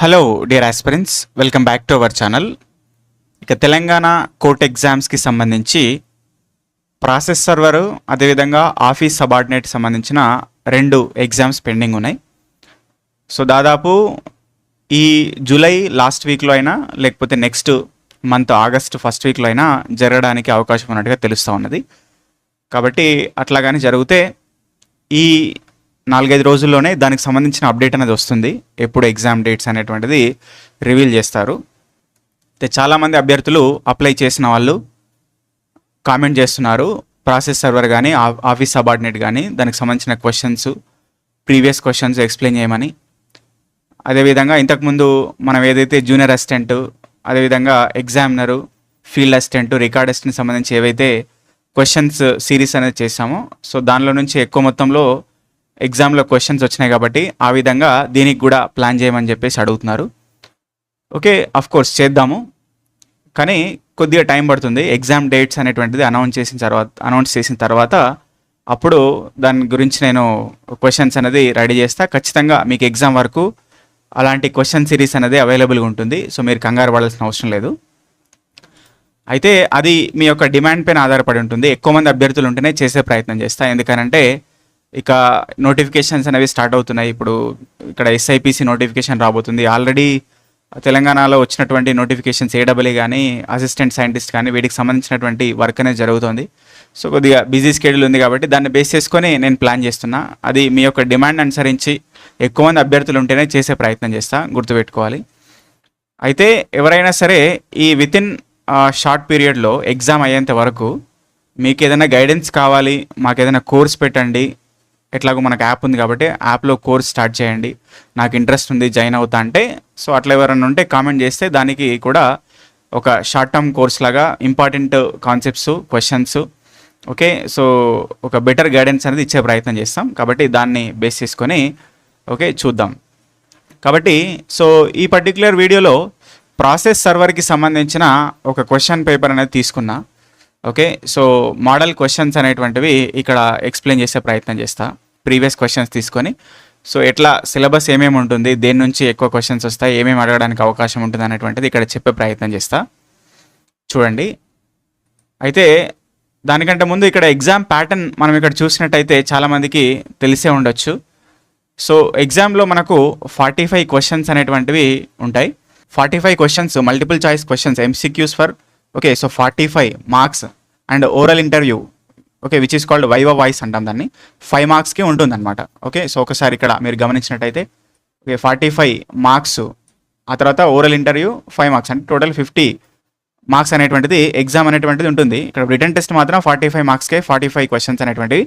Hello dear aspirants, welcome back to our channel. ఇక Telangana court ఎగ్జామ్స్కి సంబంధించి ప్రాసెస్ సర్వరు అదేవిధంగా ఆఫీస్ సబార్డినేట్ సంబంధించిన 2 ఎగ్జామ్స్ పెండింగ్ ఉన్నాయి. సో దాదాపు ఈ జూలై లాస్ట్ వీక్లో అయినా లేకపోతే నెక్స్ట్ మంత్ ఆగస్ట్ ఫస్ట్ వీక్లో అయినా జరగడానికి అవకాశం ఉన్నట్టుగా తెలుస్తూ ఉన్నది. కాబట్టి అట్లా కానీ జరిగితే ఈ 4-5 రోజుల్లోనే దానికి సంబంధించిన అప్డేట్ అనేది వస్తుంది. ఎప్పుడు ఎగ్జామ్ డేట్స్ అనేటువంటిది రివీల్ చేస్తారు. అయితే చాలామంది అభ్యర్థులు అప్లై చేసిన వాళ్ళు కామెంట్ చేస్తున్నారు, ప్రాసెస్ సర్వర్ కానీ ఆఫీస్ సబార్డినేట్ కానీ దానికి సంబంధించిన క్వశ్చన్స్, ప్రీవియస్ క్వశ్చన్స్ ఎక్స్ప్లెయిన్ చేయమని. అదేవిధంగా ఇంతకుముందు మనం ఏదైతే జూనియర్ అసిస్టెంట్, అదేవిధంగా examiner, field assistant, record assistant సంబంధించి ఏవైతే క్వశ్చన్స్ సిరీస్ అనేది చేసామో, సో దానిలో నుంచి ఎక్కువ మొత్తంలో ఎగ్జామ్లో క్వశ్చన్స్ వచ్చినాయి కాబట్టి ఆ విధంగా దీనికి కూడా ప్లాన్ చేయమని చెప్పేసి అడుగుతున్నారు. ఓకే, అఫ్కోర్స్ చేద్దాము, కానీ కొద్దిగా టైం పడుతుంది. ఎగ్జామ్ డేట్స్ అనేటువంటిది అనౌన్స్ చేసిన తర్వాత అప్పుడు దాని గురించి నేను క్వశ్చన్స్ అనేది రెడీ చేస్తా. ఖచ్చితంగా మీకు ఎగ్జామ్ వరకు అలాంటి క్వశ్చన్ సిరీస్ అనేది అవైలబుల్గా ఉంటుంది. సో మీరు కంగారు పడాల్సిన అవసరం లేదు. అయితే అది మీ యొక్క డిమాండ్ పైన ఆధారపడి ఉంటుంది. ఎక్కువ మంది అభ్యర్థులు ఉంటేనే చేసే ప్రయత్నం చేస్తా. ఎందుకనంటే ఇక నోటిఫికేషన్స్ అనేవి స్టార్ట్ అవుతున్నాయి. ఇప్పుడు ఇక్కడ ఎస్ఐపిసి నోటిఫికేషన్ రాబోతుంది. ఆల్రెడీ తెలంగాణలో వచ్చినటువంటి నోటిఫికేషన్స్ ఏడబ్ల్యూ కానీ అసిస్టెంట్ సైంటిస్ట్ కానీ వీటికి సంబంధించినటువంటి వర్క్ అనేది జరుగుతుంది. సో కొద్దిగా బిజీ స్కెడ్యూల్ ఉంది కాబట్టి దాన్ని బేస్ చేసుకొని నేను ప్లాన్ చేస్తున్నా. అది మీ యొక్క డిమాండ్ అనుసరించి ఎక్కువ మంది అభ్యర్థులు ఉంటేనే చేసే ప్రయత్నం చేస్తా, గుర్తుపెట్టుకోవాలి. అయితే ఎవరైనా సరే ఈ వితిన్ షార్ట్ పీరియడ్లో ఎగ్జామ్ అయ్యేంత వరకు మీకు ఏదైనా గైడెన్స్ కావాలి, మాకు ఏదైనా కోర్స్ పెట్టండి, ఎట్లాగో మనకు యాప్ ఉంది కాబట్టి యాప్లో కోర్స్ స్టార్ట్ చేయండి, నాకు ఇంట్రెస్ట్ ఉంది, జాయిన్ అవుతా అంటే, సో అట్లా ఎవరైనా ఉంటే కామెంట్ చేస్తే దానికి కూడా ఒక షార్ట్ టర్మ్ కోర్స్ లాగా important concepts, questions, okay, so ఒక బెటర్ గైడెన్స్ అనేది ఇచ్చే ప్రయత్నం చేస్తాం. కాబట్టి దాన్ని బేస్ చేసుకొని ఓకే చూద్దాం. కాబట్టి సో ఈ పర్టిక్యులర్ వీడియోలో ప్రాసెస్ సర్వర్కి సంబంధించిన ఒక క్వశ్చన్ పేపర్ అనేది తీసుకున్నా. ఓకే, సో మోడల్ క్వశ్చన్స్ అనేటువంటివి ఇక్కడ ఎక్స్ప్లెయిన్ చేసే ప్రయత్నం చేస్తా, ప్రీవియస్ క్వశ్చన్స్ తీసుకొని. సో ఎట్లా సిలబస్ ఏమేమి ఉంటుంది, దేని నుంచి ఎక్కువ క్వశ్చన్స్ వస్తాయి, ఏమేమి అడగడానికి అవకాశం ఉంటుంది అనేటువంటిది ఇక్కడ చెప్పే ప్రయత్నం చేస్తా. చూడండి. అయితే దానికంటే ముందు ఇక్కడ ఎగ్జామ్ ప్యాటర్న్ మనం ఇక్కడ చూసినట్టయితే చాలామందికి తెలిసే ఉండొచ్చు. సో ఎగ్జామ్లో మనకు 45 క్వశ్చన్స్ అనేటువంటివి ఉంటాయి. 45 questions multiple choice questions, MCQs for okay, so 45 marks and oral interview, okay, which is called viva voice అంటాం దాన్ని, 5 మార్క్స్కి ఉంటుందన్నమాట. ఓకే, సో ఒకసారి ఇక్కడ మీరు గమనించినట్టయితే ఓకే 45 మార్క్స్, ఆ తర్వాత ఓరల్ ఇంటర్వ్యూ 5 మార్క్స్, అంటే టోటల్ 50 మార్క్స్ అనేటువంటిది ఎగ్జామ్ అనేటువంటిది ఉంటుంది. ఇక్కడ రిటర్న్ టెస్ట్ మాత్రం 45 మార్క్స్కే 45 క్వశ్చన్స్ అనేటువంటివి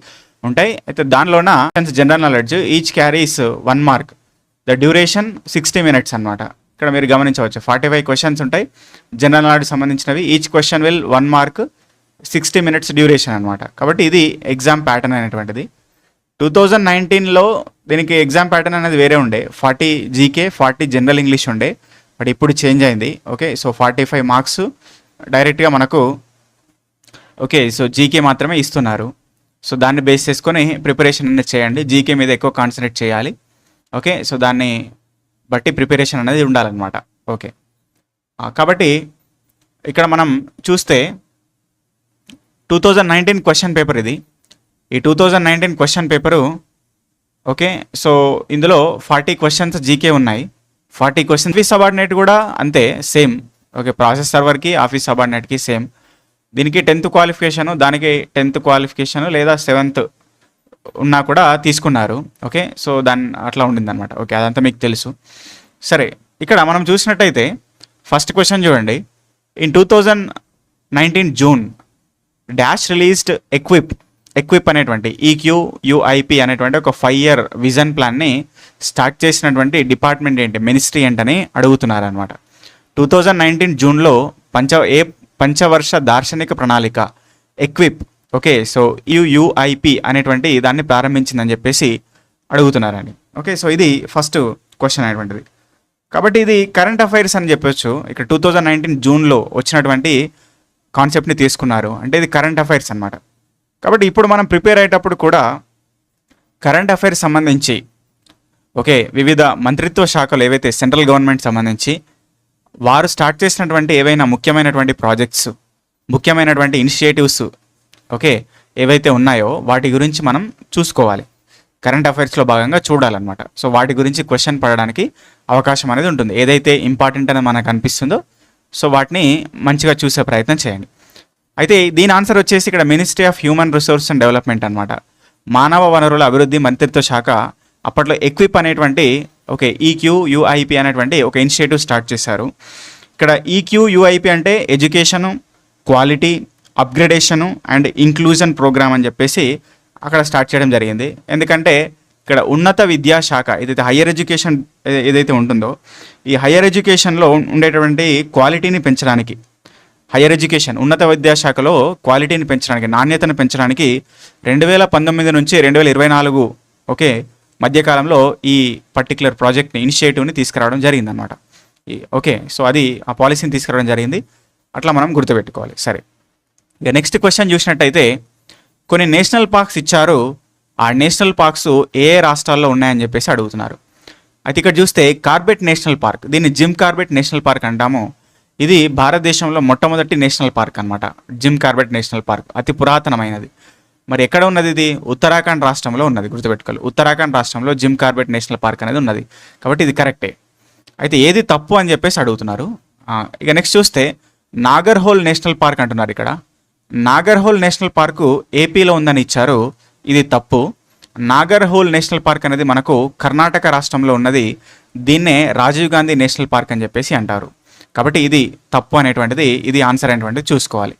ఉంటాయి. అయితే దానిలోన general knowledge each carries 1 mark, the duration 60 minutes అనమాట. ఇక్కడ మీరు గమనించవచ్చు 45 క్వశ్చన్స్ ఉంటాయి జనరల్ నాలెడ్జ్ సంబంధించినవి. Each question will 1 mark, 60 minutes duration అనమాట. కాబట్టి ఇది ఎగ్జామ్ ప్యాటర్న్ అనేటువంటిది. 2019లో దీనికి ఎగ్జామ్ ప్యాటర్న్ అనేది వేరే ఉండే, 40 జీకే 40 జనరల్ ఇంగ్లీష్ ఉండే, బట్ ఇప్పుడు చేంజ్ అయింది. ఓకే, సో 45 మార్క్స్ డైరెక్ట్గా మనకు ఓకే, సో జీకే మాత్రమే ఇస్తున్నారు. సో దాన్ని బేస్ చేసుకొని ప్రిపరేషన్ అనేది చేయండి. జీకే మీద ఎక్కువ కాన్సన్ట్రేట్ చేయాలి. ఓకే, సో దాన్ని బట్టి ప్రిపరేషన్ అనేది ఉండాలన్నమాట. ఓకే, కాబట్టి ఇక్కడ మనం చూస్తే 2019 క్వశ్చన్ పేపర్ ఇది. ఈ 2019 క్వశ్చన్ పేపరు ఓకే, సో ఇందులో 40 క్వశ్చన్స్ జీకే ఉన్నాయి. 40 క్వశ్చన్స్ ఆఫీస్ సబార్డినేట్ కూడా అంతే, సేమ్. ఓకే, ప్రాసెస్ సర్వర్కి ఆఫీస్ సబార్డినేట్కి సేమ్. దీనికి 10th క్వాలిఫికేషను, దానికి 10th క్వాలిఫికేషను లేదా 7th ఉన్నా కూడా తీసుకున్నారు. ఓకే, సో దాన్ని అట్లా ఉండిందనమాట. ఓకే, అదంతా మీకు తెలుసు. సరే, ఇక్కడ మనం చూసినట్టయితే ఫస్ట్ క్వశ్చన్ చూడండి. In 2019 June dash released equip అనేటువంటి EQUIP అనేటువంటి ఒక 5-year విజన్ ప్లాన్ని స్టార్ట్ చేసినటువంటి డిపార్ట్మెంట్ ఏంటి, మినిస్ట్రీ ఏంటని అడుగుతున్నారు అనమాట. 2019 జూన్లో పంచవర్ష దార్శనిక ప్రణాళిక ఎక్విప్, ఓకే, సో UUIP అనేటువంటి దాన్ని ప్రారంభించిందని చెప్పేసి అడుగుతున్నారని. ఓకే, సో ఇది ఫస్ట్ క్వశ్చన్ అనేటువంటిది. కాబట్టి ఇది కరెంట్ అఫైర్స్ అని చెప్పొచ్చు. ఇక్కడ 2019 జూన్లో వచ్చినటువంటి కాన్సెప్ట్ని తీసుకున్నారు అంటే ఇది కరెంట్ అఫైర్స్ అనమాట. కాబట్టి ఇప్పుడు మనం ప్రిపేర్ అయ్యేటప్పుడు కూడా కరెంట్ అఫైర్స్ సంబంధించి ఓకే, వివిధ మంత్రిత్వ శాఖలు ఏవైతే సెంట్రల్ గవర్నమెంట్ సంబంధించి వారు స్టార్ట్ చేసినటువంటి ఏవైనా ముఖ్యమైనటువంటి ప్రాజెక్ట్స్, ముఖ్యమైనటువంటి ఇనిషియేటివ్స్, ఓకే, ఏవైతే ఉన్నాయో వాటి గురించి మనం చూసుకోవాలి. కరెంట్ అఫైర్స్లో భాగంగా చూడాలన్నమాట. సో వాటి గురించి క్వశ్చన్ పడడానికి అవకాశం అనేది ఉంటుంది. ఏదైతే ఇంపార్టెంట్ అని మనకు అనిపిస్తుందో సో వాటిని మంచిగా చూసే ప్రయత్నం చేయండి. అయితే దీని ఆన్సర్ వచ్చేసి ఇక్కడ ministry of human resource and development అనమాట. మానవ వనరుల అభివృద్ధి మంత్రిత్వ శాఖ అప్పట్లో ఎక్విప్ అనేటువంటి ఓకే ఈక్యూయుఐపి అనేటువంటి ఒక ఇనిషియేటివ్ స్టార్ట్ చేశారు. ఇక్కడ ఈక్యూయుఐపి అంటే education, quality, upgradation and inclusion programme అని చెప్పేసి అక్కడ స్టార్ట్ చేయడం జరిగింది. ఎందుకంటే ఇక్కడ ఉన్నత విద్యాశాఖ ఏదైతే హయ్యర్ ఎడ్యుకేషన్ ఏదైతే ఉంటుందో ఈ హయ్యర్ ఎడ్యుకేషన్లో ఉండేటువంటి క్వాలిటీని పెంచడానికి, హయ్యర్ ఎడ్యుకేషన్ ఉన్నత విద్యాశాఖలో క్వాలిటీని పెంచడానికి, నాణ్యతను పెంచడానికి 2019 నుంచి 2024 ఓకే మధ్యకాలంలో ఈ పర్టికులర్ ప్రాజెక్ట్ని ఇనిషియేటివ్ని తీసుకురావడం జరిగిందనమాట. ఓకే, సో అది ఆ పాలసీని తీసుకురావడం జరిగింది. అట్లా మనం గుర్తుపెట్టుకోవాలి. సరే, ఇక నెక్స్ట్ క్వశ్చన్ చూసినట్టయితే కొన్ని నేషనల్ పార్క్స్ ఇచ్చారు, ఆ నేషనల్ పార్క్స్ ఏ రాష్ట్రాల్లో ఉన్నాయని చెప్పేసి అడుగుతున్నారు. అయితే ఇక్కడ చూస్తే కార్బెట్ నేషనల్ పార్క్, దీన్ని జిమ్ కార్బెట్ నేషనల్ పార్క్ అంటాము. ఇది భారతదేశంలో మొట్టమొదటి నేషనల్ పార్క్ అనమాట. జిమ్ కార్బెట్ నేషనల్ పార్క్ అతి పురాతనమైనది. మరి ఎక్కడ ఉన్నది? ఇది ఉత్తరాఖండ్ రాష్ట్రంలో ఉన్నది. గుర్తుపెట్టుకోవాలి, ఉత్తరాఖండ్ రాష్ట్రంలో జిమ్ కార్బెట్ నేషనల్ పార్క్ అనేది ఉన్నది. కాబట్టి ఇది కరెక్టే. అయితే ఏది తప్పు అని చెప్పేసి అడుగుతున్నారు. ఇక నెక్స్ట్ చూస్తే నాగర్హోల్ నేషనల్ పార్క్ అంటున్నారు. ఇక్కడ నాగర్హోల్ నేషనల్ పార్కు ఏపీలో ఉందని ఇచ్చారు. ఇది తప్పు. నాగర్హోల్ నేషనల్ పార్క్ అనేది మనకు కర్ణాటక రాష్ట్రంలో ఉన్నది. దీన్నే రాజీవ్ గాంధీ నేషనల్ పార్క్ అని చెప్పేసి అంటారు. కాబట్టి ఇది తప్పు అనేటువంటిది, ఇది ఆన్సర్ అనేటువంటిది చూసుకోవాలి.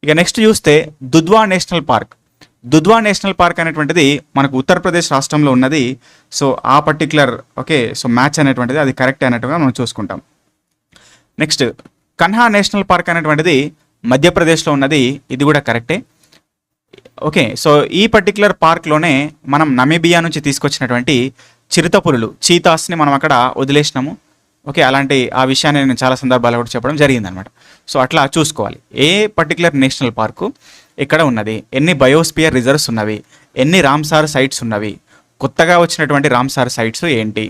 ఇక నెక్స్ట్ చూస్తే Dudhwa national park. Dudhwa national park అనేటువంటిది మనకు ఉత్తరప్రదేశ్ రాష్ట్రంలో ఉన్నది. సో ఆ పర్టికులర్ ఓకే సో మ్యాచ్ అనేటువంటిది అది కరెక్ట్ అనేట్టుగా మనం చూసుకుంటాం. నెక్స్ట్ కన్హా నేషనల్ పార్క్ అనేటువంటిది మధ్యప్రదేశ్లో ఉన్నది. ఇది కూడా కరెక్టే. ఓకే, సో ఈ పర్టికులర్ పార్క్లోనే మనం నమీబియా నుంచి తీసుకొచ్చినటువంటి చిరుతపులులు, చీతాస్ని మనం అక్కడ వదిలేసినాము. ఓకే, అలాంటి ఆ విషయాన్ని నేను చాలా సందర్భాల్లో కూడా చెప్పడం జరిగిందనమాట. సో అట్లా చూసుకోవాలి ఏ పర్టికులర్ నేషనల్ పార్కు ఎక్కడ ఉన్నది, ఎన్ని బయోస్పియర్ రిజర్వ్స్ ఉన్నవి, ఎన్ని రామ్సార్ సైట్స్ ఉన్నవి, కొత్తగా వచ్చినటువంటి రామ్సార్ సైట్స్ ఏంటి,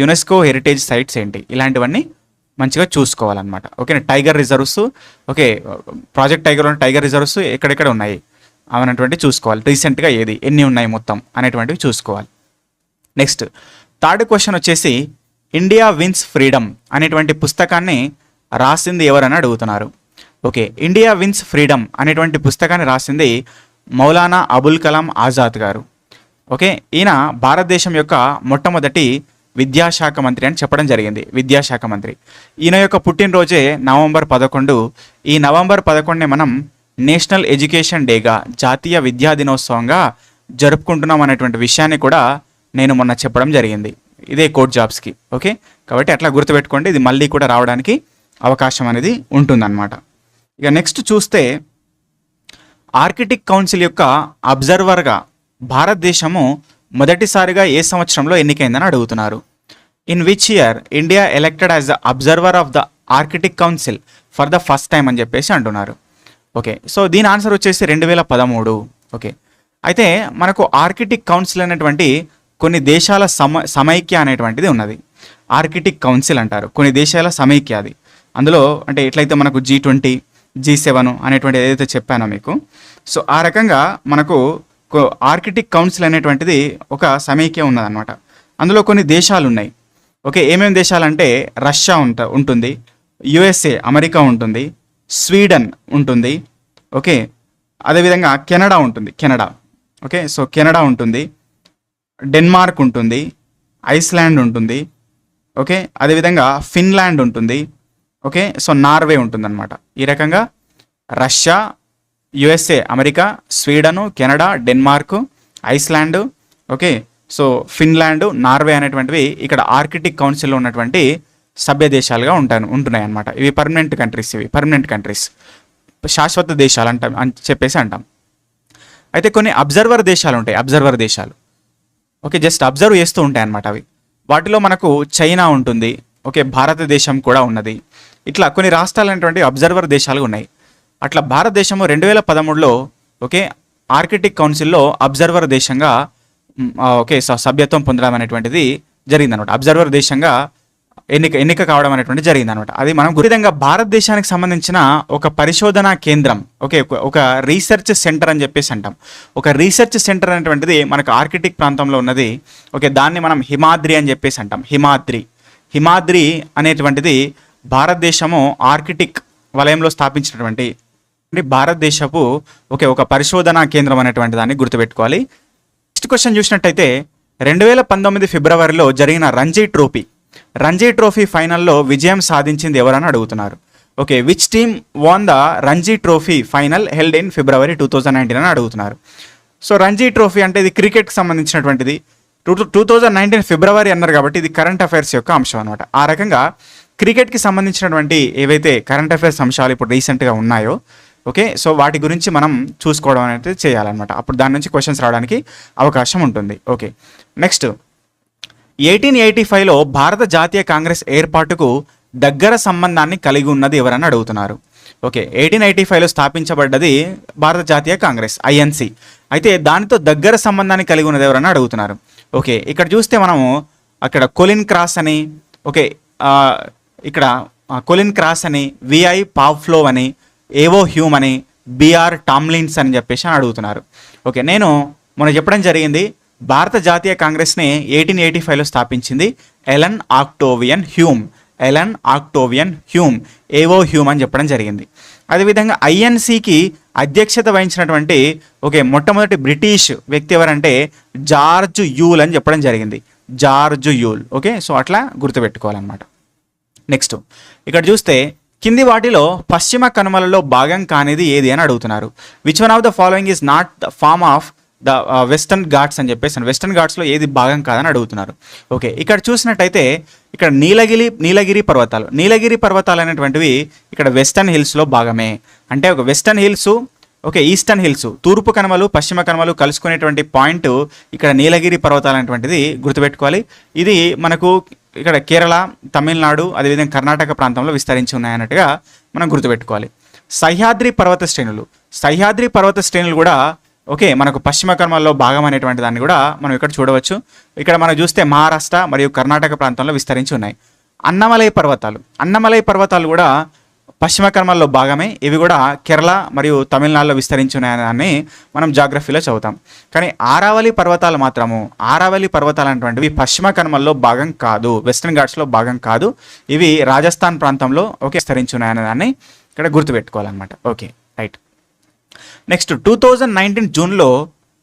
యునెస్కో హెరిటేజ్ సైట్స్ ఏంటి, ఇలాంటివన్నీ మంచిగా చూసుకోవాలన్నమాట. Okay, tiger reserves, okay project tiger reserves ఎక్కడెక్కడ ఉన్నాయి అవన్నటువంటి చూసుకోవాలి. రీసెంట్గా ఏది ఎన్ని ఉన్నాయి మొత్తం అనేటువంటివి చూసుకోవాలి. నెక్స్ట్ థర్డ్ క్వశ్చన్ వచ్చేసి ఇండియా విన్స్ ఫ్రీడమ్ అనేటువంటి పుస్తకాన్ని రాసింది ఎవరని అడుగుతున్నారు. ఓకే, ఇండియా విన్స్ ఫ్రీడమ్ అనేటువంటి పుస్తకాన్ని రాసింది మౌలానా అబుల్ కలాం ఆజాద్ గారు. ఓకే, ఈయన భారతదేశం యొక్క మొట్టమొదటి విద్యాశాఖ మంత్రి అని చెప్పడం జరిగింది. విద్యాశాఖ మంత్రి. ఈయన యొక్క పుట్టినరోజే నవంబర్ 11. ఈ నవంబర్ 11ని మనం నేషనల్ ఎడ్యుకేషన్ డేగా, జాతీయ విద్యా దినోత్సవంగా జరుపుకుంటున్నాం అనేటువంటి విషయాన్ని కూడా నేను మొన్న చెప్పడం జరిగింది ఇదే కోర్ట్ జాబ్స్కి. ఓకే, కాబట్టి అట్లా గుర్తుపెట్టుకోండి, ఇది మళ్ళీ కూడా రావడానికి అవకాశం అనేది ఉంటుందన్నమాట. ఇక నెక్స్ట్ చూస్తే ఆర్కిటిక్ కౌన్సిల్ యొక్క అబ్జర్వర్గా భారతదేశము మొదటిసారిగా ఏ సంవత్సరంలో ఎన్నికైందని అడుగుతున్నారు. In which year India elected as the observer of the Arctic council for the first time అని చెప్పేసి అంటున్నారు. ఓకే, సో దీని ఆన్సర్ వచ్చేసి 2013. ఓకే, అయితే మనకు ఆర్కిటిక్ కౌన్సిల్ అనేటువంటి కొన్ని దేశాల సమైక్య అనేటువంటిది ఉన్నది. ఆర్కిటిక్ కౌన్సిల్ అంటారు కొన్ని దేశాల సమైక్య. అది అందులో అంటే ఎట్లయితే మనకు G20, G7 అనేటువంటి ఏదైతే చెప్పానో మీకు, సో ఆ రకంగా మనకు ఆర్కిటిక్ కౌన్సిల్ అనేటువంటిది ఒక సమైక్య ఉన్నదన్నమాట. అందులో కొన్ని దేశాలు ఉన్నాయి. ఓకే, ఏమేమి దేశాలంటే రష్యా ఉంటుంది, USA అమెరికా ఉంటుంది, స్వీడన్ ఉంటుంది, ఓకే అదేవిధంగా కెనడా ఉంటుంది, కెనడా. ఓకే, సో కెనడా ఉంటుంది, డెన్మార్క్ ఉంటుంది, ఐస్లాండ్ ఉంటుంది, ఓకే అదేవిధంగా ఫిన్లాండ్ ఉంటుంది, ఓకే సో నార్వే ఉంటుందన్నమాట. ఈ రకంగా Russia, USA America, Sweden, Canada, Denmark, Iceland, okay so Finland, Norway అనేటువంటివి ఇక్కడ ఆర్కిటిక్ కౌన్సిల్లో ఉన్నటువంటి సభ్య దేశాలుగా ఉంటున్నాయి అన్నమాట. ఇవి పర్మనెంట్ కంట్రీస్, శాశ్వత దేశాలు అని చెప్పేసి అంటాం. అయితే కొన్ని అబ్జర్వర్ దేశాలు ఉంటాయి, ఓకే జస్ట్ అబ్జర్వ్ చేస్తూ ఉంటాయి అన్నమాట అవి. వాటిలో మనకు చైనా ఉంటుంది, ఓకే భారతదేశం కూడా ఉన్నది. ఇట్లా కొన్ని రాష్ట్రాలు అనేటువంటి అబ్జర్వర్ దేశాలు ఉన్నాయి. అట్లా భారతదేశము 2013లో ఓకే ఆర్కిటిక్ కౌన్సిల్లో అబ్జర్వర్ దేశంగా ఓకే, సో సభ్యత్వం పొందడం అనేటువంటిది జరిగిందనమాట. అబ్జర్వర్ దేశంగా ఎన్నిక కావడం అనేటువంటి జరిగిందనమాట. అది మనం విధంగా భారతదేశానికి సంబంధించిన ఒక పరిశోధనా కేంద్రం, ఓకే, ఒక రీసెర్చ్ సెంటర్ అని చెప్పేసి అంటాం. ఒక రీసెర్చ్ సెంటర్ అనేటువంటిది మనకు ఆర్కిటిక్ ప్రాంతంలో ఉన్నది. ఓకే, దాన్ని మనం హిమాద్రి అని చెప్పేసి అంటాం. హిమాద్రి అనేటువంటిది భారతదేశము ఆర్కిటిక్ వలయంలో స్థాపించినటువంటి భారతదేశపు ఒక పరిశోధనా కేంద్రం అనేటువంటి దాన్ని గుర్తుపెట్టుకోవాలి. నెక్స్ట్ క్వశ్చన్ చూసినట్టయితే 2019 ఫిబ్రవరిలో జరిగిన రంజీ ట్రోఫీ ఫైనల్లో విజయం సాధించింది ఎవరని అడుగుతున్నారు. Okay, which team won the Ranji trophy final held in February 2019 అని అడుగుతున్నారు. సో రంజీ ట్రోఫీ అంటే ఇది క్రికెట్కి సంబంధించినటువంటిది. 2019 ఫిబ్రవరి అన్నారు కాబట్టి ఇది కరెంట్ అఫైర్స్ యొక్క అంశం అనమాట. ఆ రకంగా క్రికెట్కి సంబంధించినటువంటి ఏవైతే కరెంట్ అఫైర్స్ అంశాలు ఇప్పుడు రీసెంట్గా ఉన్నాయో, ఓకే, సో వాటి గురించి మనం చూసుకోవడం అనేది చేయాలన్నమాట. అప్పుడు దాని నుంచి క్వశ్చన్స్ రావడానికి అవకాశం ఉంటుంది. ఓకే, నెక్స్ట్ 1885లో భారత జాతీయ కాంగ్రెస్ ఏర్పాటుకు దగ్గర సంబంధాన్ని కలిగి ఉన్నది ఎవరని అడుగుతున్నారు. ఓకే, 1885లో స్థాపించబడ్డది భారత జాతీయ కాంగ్రెస్ ఐఎన్సి. అయితే దానితో దగ్గర సంబంధాన్ని కలిగి ఉన్నది ఎవరని అడుగుతున్నారు. ఓకే, ఇక్కడ చూస్తే మనము అక్కడ కొలిన్ క్రాస్ అని, ఓకే, ఇక్కడ కొలిన్ క్రాస్ అని, విఐ పావ్లో అని, ఏవో హ్యూమ్ అని, బిఆర్ టామ్లిన్స్ అని చెప్పేసి అడుగుతున్నారు. ఓకే, నేను మొన్న చెప్పడం జరిగింది, భారత జాతీయ కాంగ్రెస్ని 1885లో స్థాపించింది ఎలన్ ఆక్టోవియన్ హ్యూమ్, ఏవో హ్యూమ్ అని చెప్పడం జరిగింది. అదేవిధంగా ఐఎన్సికి అధ్యక్షత వహించినటువంటి మొట్టమొదటి బ్రిటిష్ వ్యక్తి ఎవరంటే జార్జ్ యూల్ అని చెప్పడం జరిగింది. ఓకే, సో అట్లా గుర్తుపెట్టుకోవాలన్నమాట. నెక్స్ట్ ఇక్కడ చూస్తే కింది వాటిలో పశ్చిమ కనుమలలో భాగం కానిది ఏది అని అడుగుతున్నారు. Which one of the following is not the form of the western ghats అని చెప్పేసి, వెస్టర్న్ ఘాట్స్లో ఏది భాగం కాదని అడుగుతున్నారు. ఓకే, ఇక్కడ చూసినట్టయితే ఇక్కడ నీలగిరి పర్వతాలు అనేటువంటివి ఇక్కడ వెస్టర్న్ హిల్స్లో భాగమే. అంటే ఒక western hills, okay, eastern hills, తూర్పు కనుమలు పశ్చిమ కనుమలు కలుసుకునేటువంటి పాయింట్ ఇక్కడ నీలగిరి పర్వతాలు అనేటువంటిది గుర్తుపెట్టుకోవాలి. ఇది మనకు ఇక్కడ కేరళ, తమిళనాడు, అదేవిధంగా కర్ణాటక ప్రాంతంలో విస్తరించి ఉన్నాయన్నట్టుగా మనం గుర్తుపెట్టుకోవాలి. సహ్యాద్రి పర్వత శ్రేణులు కూడా ఓకే మనకు పశ్చిమ కనుమల్లో భాగం అనేటువంటి దాన్ని కూడా మనం ఇక్కడ చూడవచ్చు. ఇక్కడ మనం చూస్తే మహారాష్ట్ర మరియు కర్ణాటక ప్రాంతంలో విస్తరించి ఉన్నాయి. అన్నమలై పర్వతాలు కూడా పశ్చిమ కనుమల్లో భాగమే. ఇవి కూడా కేరళ మరియు తమిళనాడులో విస్తరించి ఉన్నాయని మనం జాగ్రఫీలో చదువుతాం. కానీ ఆరావళి పర్వతాలు అనేటువంటివి పశ్చిమ కనుమల్లో భాగం కాదు, వెస్టర్న్ ఘాట్స్లో భాగం కాదు. ఇవి రాజస్థాన్ ప్రాంతంలో విస్తరించి ఉన్నాయనే దాన్ని ఇక్కడ గుర్తుపెట్టుకోవాలన్నమాట. Okay, right. నెక్స్ట్ 2019 జూన్లో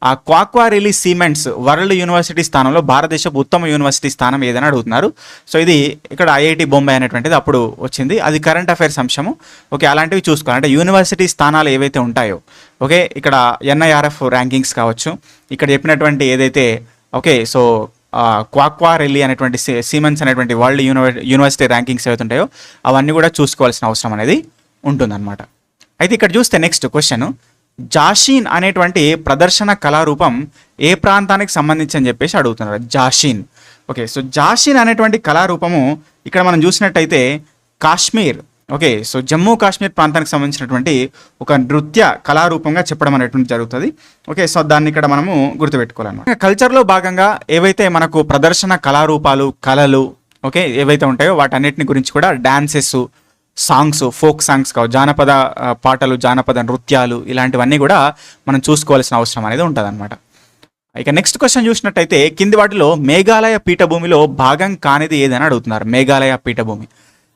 ఆ క్వాక్వారెల్లి సిమెంట్స్ వరల్డ్ యూనివర్సిటీ స్థానంలో భారతదేశపు ఉత్తమ యూనివర్సిటీ స్థానం ఏదని అడుగుతున్నారు. సో ఇది ఇక్కడ ఐఐటి బొంబాయి అనేటువంటిది అప్పుడు వచ్చింది. అది కరెంట్ అఫైర్స్ అంశము. ఓకే, అలాంటివి చూసుకోవాలి. అంటే యూనివర్సిటీ స్థానాలు ఏవైతే ఉంటాయో, ఓకే, ఇక్కడ ఎన్ఐఆర్ఎఫ్ ర్యాంకింగ్స్ కావచ్చు, ఇక్కడ చెప్పినటువంటి ఏదైతే ఓకే, సో క్వాక్వారెల్లి అనేటువంటి సిమెంట్స్ అనేటువంటి వరల్డ్ యూనివర్సిటీ ర్యాంకింగ్స్ ఏవైతే ఉంటాయో అవన్నీ కూడా చూసుకోవాల్సిన అవసరం అనేది ఉంటుందన్నమాట. అయితే ఇక్కడ చూస్తే నెక్స్ట్ క్వశ్చన్, జాషీన్ అనేటువంటి ప్రదర్శన కళారూపం ఏ ప్రాంతానికి సంబంధించి అని చెప్పేసి అడుగుతున్నారు. జాషీన్. ఓకే, సో జాషీన్ అనేటువంటి కళారూపము ఇక్కడ మనం చూసినట్టయితే కాశ్మీర్, ఓకే, సో జమ్మూ కాశ్మీర్ ప్రాంతానికి సంబంధించినటువంటి ఒక నృత్య కళారూపంగా చెప్పడం అనేటువంటి జరుగుతుంది. ఓకే, సో దాన్ని ఇక్కడ మనము గుర్తుపెట్టుకోవాలన్నమాట. కల్చర్లో భాగంగా ఏవైతే మనకు ప్రదర్శన కళారూపాలు, కళలు, ఓకే, ఏవైతే ఉంటాయో వాటన్నిటిని గురించి కూడా డాన్సెస్, సాంగ్స్, ఫోక్ సాంగ్స్ కావు, జానపద పాటలు, జానపద నృత్యాలు, ఇలాంటివన్నీ కూడా మనం చూసుకోవాల్సిన అవసరం అనేది ఉంటుంది అనమాట. ఇక నెక్స్ట్ క్వశ్చన్ చూసినట్టయితే కింది వాటిలో మేఘాలయ పీఠభూమిలో భాగం కానిది ఏదని అడుగుతున్నారు. మేఘాలయ పీఠభూమి.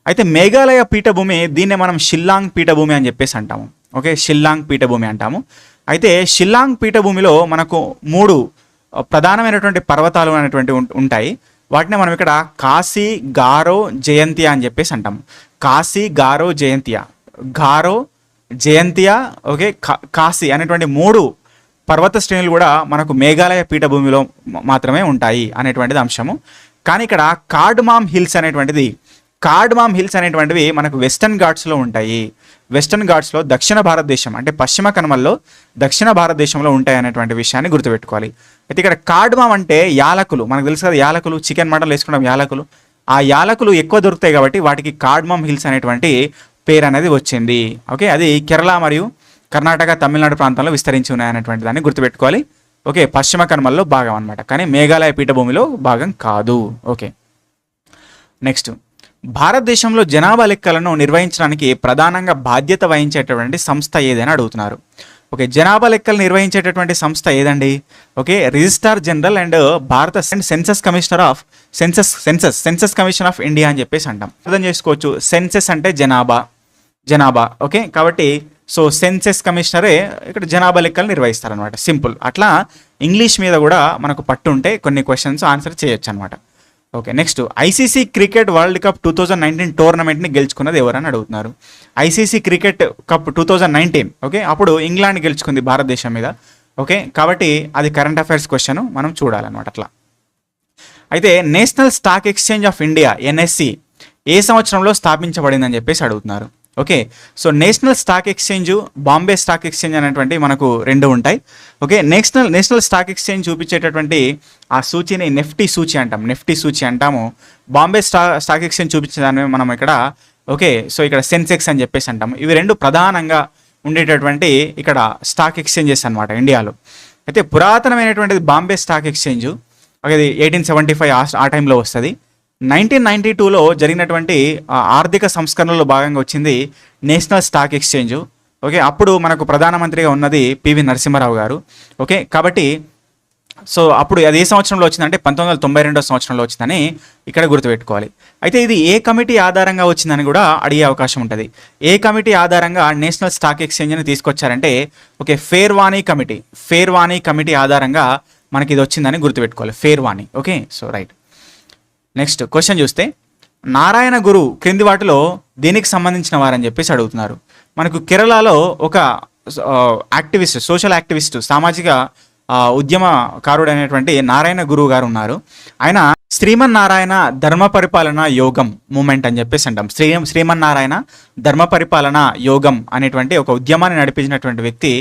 అయితే మేఘాలయ పీఠభూమి దీన్నే మనం షిల్లాంగ్ పీఠభూమి అని చెప్పేసి అంటాము. ఓకే, షిల్లాంగ్ పీఠభూమి అంటాము. అయితే షిల్లాంగ్ పీఠభూమిలో మనకు 3 ప్రధానమైనటువంటి పర్వతాలు అనేటువంటి ఉంటాయి. వాటిని మనం ఇక్కడ కాశీ, గారో, జయంతియా అని చెప్పేసి అంటాము. కాశీ, గారో, జయంతియా, ఓకే, కాశీ అనేటువంటి 3 పర్వత శ్రేణులు కూడా మనకు మేఘాలయ పీఠభూమిలో మాత్రమే ఉంటాయి అనేటువంటిది అంశము. కానీ ఇక్కడ కార్డ్మామ్ హిల్స్ అనేటువంటివి మనకు వెస్టర్న్ ఘాట్స్లో ఉంటాయి. వెస్టర్న్ ఘాట్స్లో దక్షిణ భారతదేశం అంటే పశ్చిమ కనుమల్లో దక్షిణ భారతదేశంలో ఉంటాయి అనేటువంటి విషయాన్ని గుర్తుపెట్టుకోవాలి. అయితే ఇక్కడ కార్డ్మామ్ అంటే యాలకులు, మనకు తెలుసు కదా, యాలకులు, చికెన్ మటన్లు వేసుకుంటాం యాలకులు. ఆ యాలకులు ఎక్కువ దొరుకుతాయి కాబట్టి వాటికి కార్డ్మామ్ హిల్స్ అనేటువంటి పేరు అనేది వచ్చింది. ఓకే, అది కేరళ మరియు కర్ణాటక, తమిళనాడు ప్రాంతంలో విస్తరించి ఉన్నాయనేటువంటి దాన్ని గుర్తుపెట్టుకోవాలి. ఓకే, పశ్చిమ కనుమల్లో భాగం అనమాట, కానీ మేఘాలయ పీఠభూమిలో భాగం కాదు. ఓకే, నెక్స్ట్, భారతదేశంలో జనాభా లెక్కలను నిర్వహించడానికి ప్రధానంగా బాధ్యత వహించేటటువంటి సంస్థ ఏదైనా అడుగుతున్నారు. ఓకే, జనాభా లెక్కలు నిర్వహించేటటువంటి సంస్థ ఏదండి? ఓకే, రిజిస్ట్రార్ జనరల్ అండ్ భారత census commissioner of census commission of India అని చెప్పేసి అంటాం. అర్థం చేసుకోవచ్చు, సెన్సెస్ అంటే జనాభా. ఓకే, కాబట్టి సో సెన్సెస్ కమిషనరే ఇక్కడ జనాభా లెక్కలు నిర్వహిస్తారనమాట. సింపుల్. అట్లా ఇంగ్లీష్ మీద కూడా మనకు పట్టు ఉంటే కొన్ని క్వశ్చన్స్ ఆన్సర్ చేయొచ్చు అనమాట. Okay, next, ICC cricket world cup 2019 టోర్నమెంట్ని గెలుచుకున్నది ఎవరని అడుగుతున్నారు. ఐసీసీ క్రికెట్ కప్ 2019, ఓకే, అప్పుడు ఇంగ్లాండ్ గెలుచుకుంది భారతదేశం మీద. ఓకే, కాబట్టి అది కరెంట్ అఫైర్స్ క్వశ్చన్, మనం చూడాలన్నమాట. అట్లా అయితే national stock exchange of India NSC ఏ సంవత్సరంలో స్థాపించబడిందని చెప్పేసి అడుగుతున్నారు. Okay, so national stock exchange, Bombay stock exchange అనేటువంటి మనకు రెండు ఉంటాయి. ఓకే, నేషనల్ స్టాక్ ఎక్స్చేంజ్ చూపించేటటువంటి ఆ సూచిని నెఫ్టీ సూచి అంటాము. బాంబే స్టాక్ ఎక్స్చేంజ్ చూపించేదాన్ని మనం ఇక్కడ, ఓకే, సో ఇక్కడ సెన్సెక్స్ అని చెప్పేసి అంటాము. ఇవి రెండు ప్రధానంగా ఉండేటటువంటి ఇక్కడ స్టాక్ ఎక్స్చేంజెస్ అనమాట ఇండియాలో. అయితే పురాతనమైనటువంటిది బాంబే స్టాక్ ఎక్స్చేంజ్, అది 1875 ఆ టైంలో వస్తుంది. 1992లో జరిగినటువంటి ఆర్థిక సంస్కరణలో భాగంగా వచ్చింది నేషనల్ స్టాక్ ఎక్స్చేంజ్. ఓకే, అప్పుడు మనకు ప్రధానమంత్రిగా ఉన్నది పివి నరసింహారావు గారు. ఓకే, కాబట్టి సో అప్పుడు అది ఏ సంవత్సరంలో వచ్చిందంటే 1992 సంవత్సరంలో వచ్చిందని ఇక్కడ గుర్తుపెట్టుకోవాలి. అయితే ఇది ఏ కమిటీ ఆధారంగా వచ్చిందని కూడా అడిగే అవకాశం ఉంటుంది. ఏ కమిటీ ఆధారంగా నేషనల్ స్టాక్ ఎక్స్చేంజ్ని తీసుకొచ్చారంటే, ఓకే, ఫేర్వానీ కమిటీ ఆధారంగా మనకి ఇది వచ్చిందని గుర్తుపెట్టుకోవాలి, Pherwani. Okay, so right. Next question చూస్తే, నారాయణ గురు క్రింది వాటిలో దేనికి సంబంధించిన వారని చెప్పేసి అడుగుతున్నారు. మనకు కేరళలో ఒక యాక్టివిస్ట్, సోషల్ యాక్టివిస్ట్, సామాజిక ఉద్యమకారుడు అనేటువంటి నారాయణ గురువు గారు ఉన్నారు. ఆయన శ్రీమన్నారాయణ ధర్మ పరిపాలన యోగం మూమెంట్ అని చెప్పేసి అంటాం. శ్రీమన్నారాయణ ధర్మ పరిపాలన యోగం అనేటువంటి ఒక ఉద్యమాన్ని నడిపించినటువంటి వ్యక్తి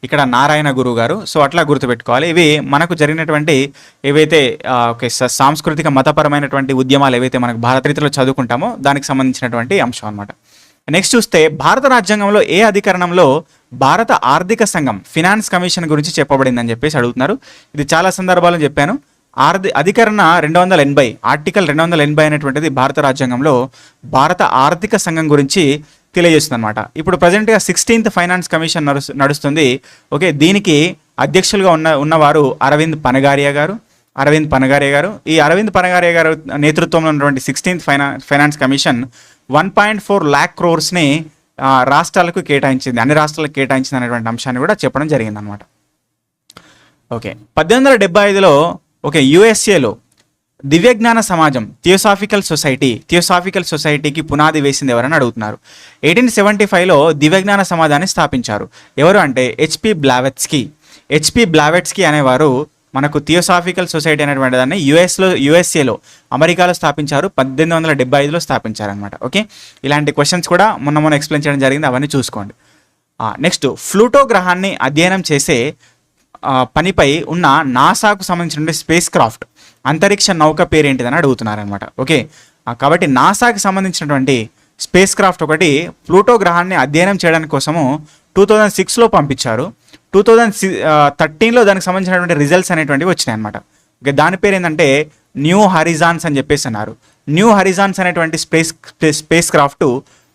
ఇక్కడ నారాయణ గురువు గారు. సో అట్లా గుర్తుపెట్టుకోవాలి. ఇవి మనకు జరిగినటువంటి ఏవైతే సాంస్కృతిక మతపరమైనటువంటి ఉద్యమాలు ఏవైతే మనకు భారతరీతిలో చదువుకుంటామో దానికి సంబంధించినటువంటి అంశం అనమాట. నెక్స్ట్ చూస్తే, భారత రాజ్యాంగంలో ఏ అధికరణంలో భారత ఆర్థిక సంఘం ఫినాన్స్ కమిషన్ గురించి చెప్పబడిందని చెప్పేసి అడుగుతున్నారు. ఇది చాలా సందర్భాలను చెప్పాను. అధికరణ 280, ఆర్టికల్ 280 అనేటువంటిది భారత రాజ్యాంగంలో భారత ఆర్థిక సంఘం గురించి తెలియజేస్తుంది అనమాట. ఇప్పుడు ప్రజెంట్గా 16th ఫైనాన్స్ కమిషన్ నడుస్తుంది. ఓకే, దీనికి అధ్యక్షులుగా ఉన్నవారు అరవింద్ పనగారియా గారు. ఈ అరవింద్ పనగారియా గారు నేతృత్వంలో ఉన్నటువంటి 16th finance commission 1.4 lakh crores రాష్ట్రాలకు కేటాయించింది, అన్ని రాష్ట్రాలకు కేటాయించింది అనేటువంటి అంశాన్ని కూడా చెప్పడం జరిగింది అనమాట. ఓకే, 1875లో ఓకే యుఎస్ఏలో దివ్యజ్ఞాన సమాజం థియోసాఫికల్ సొసైటీకి పునాది వేసింది ఎవరని అడుగుతున్నారు. 1875లో దివ్యజ్ఞాన సమాజాన్ని స్థాపించారు. ఎవరు అంటే హెచ్పి బ్లావెట్స్కీ అనేవారు మనకు థియోసాఫికల్ సొసైటీ అనేటువంటి దాన్ని యుఎస్ఏలో అమెరికాలో స్థాపించారు. 1875లో స్థాపించారనమాట. ఓకే, ఇలాంటి క్వశ్చన్స్ కూడా మొన్న ఎక్స్ప్లెయిన్ చేయడం జరిగింది, అవన్నీ చూసుకోండి. నెక్స్ట్, ప్లూటో గ్రహాన్ని అధ్యయనం చేసే పనిపై ఉన్న నాసాకు సంబంధించిన స్పేస్ క్రాఫ్ట్ అంతరిక్ష నౌక పేరేంటిదని అడుగుతున్నారనమాట. ఓకే, కాబట్టి నాసాకి సంబంధించినటువంటి స్పేస్ క్రాఫ్ట్ ఒకటి ప్లూటో గ్రహాన్ని అధ్యయనం చేయడానికి కోసము 2006లో పంపించారు. 2013లో దానికి సంబంధించినటువంటి రిజల్ట్స్ అనేటువంటివి వచ్చినాయి అనమాట. ఓకే, దాని పేరు ఏంటంటే న్యూ హరిజాన్స్ అని చెప్పేసి అన్నారు. న్యూ హరిజాన్స్ అనేటువంటి స్పేస్ క్రాఫ్ట్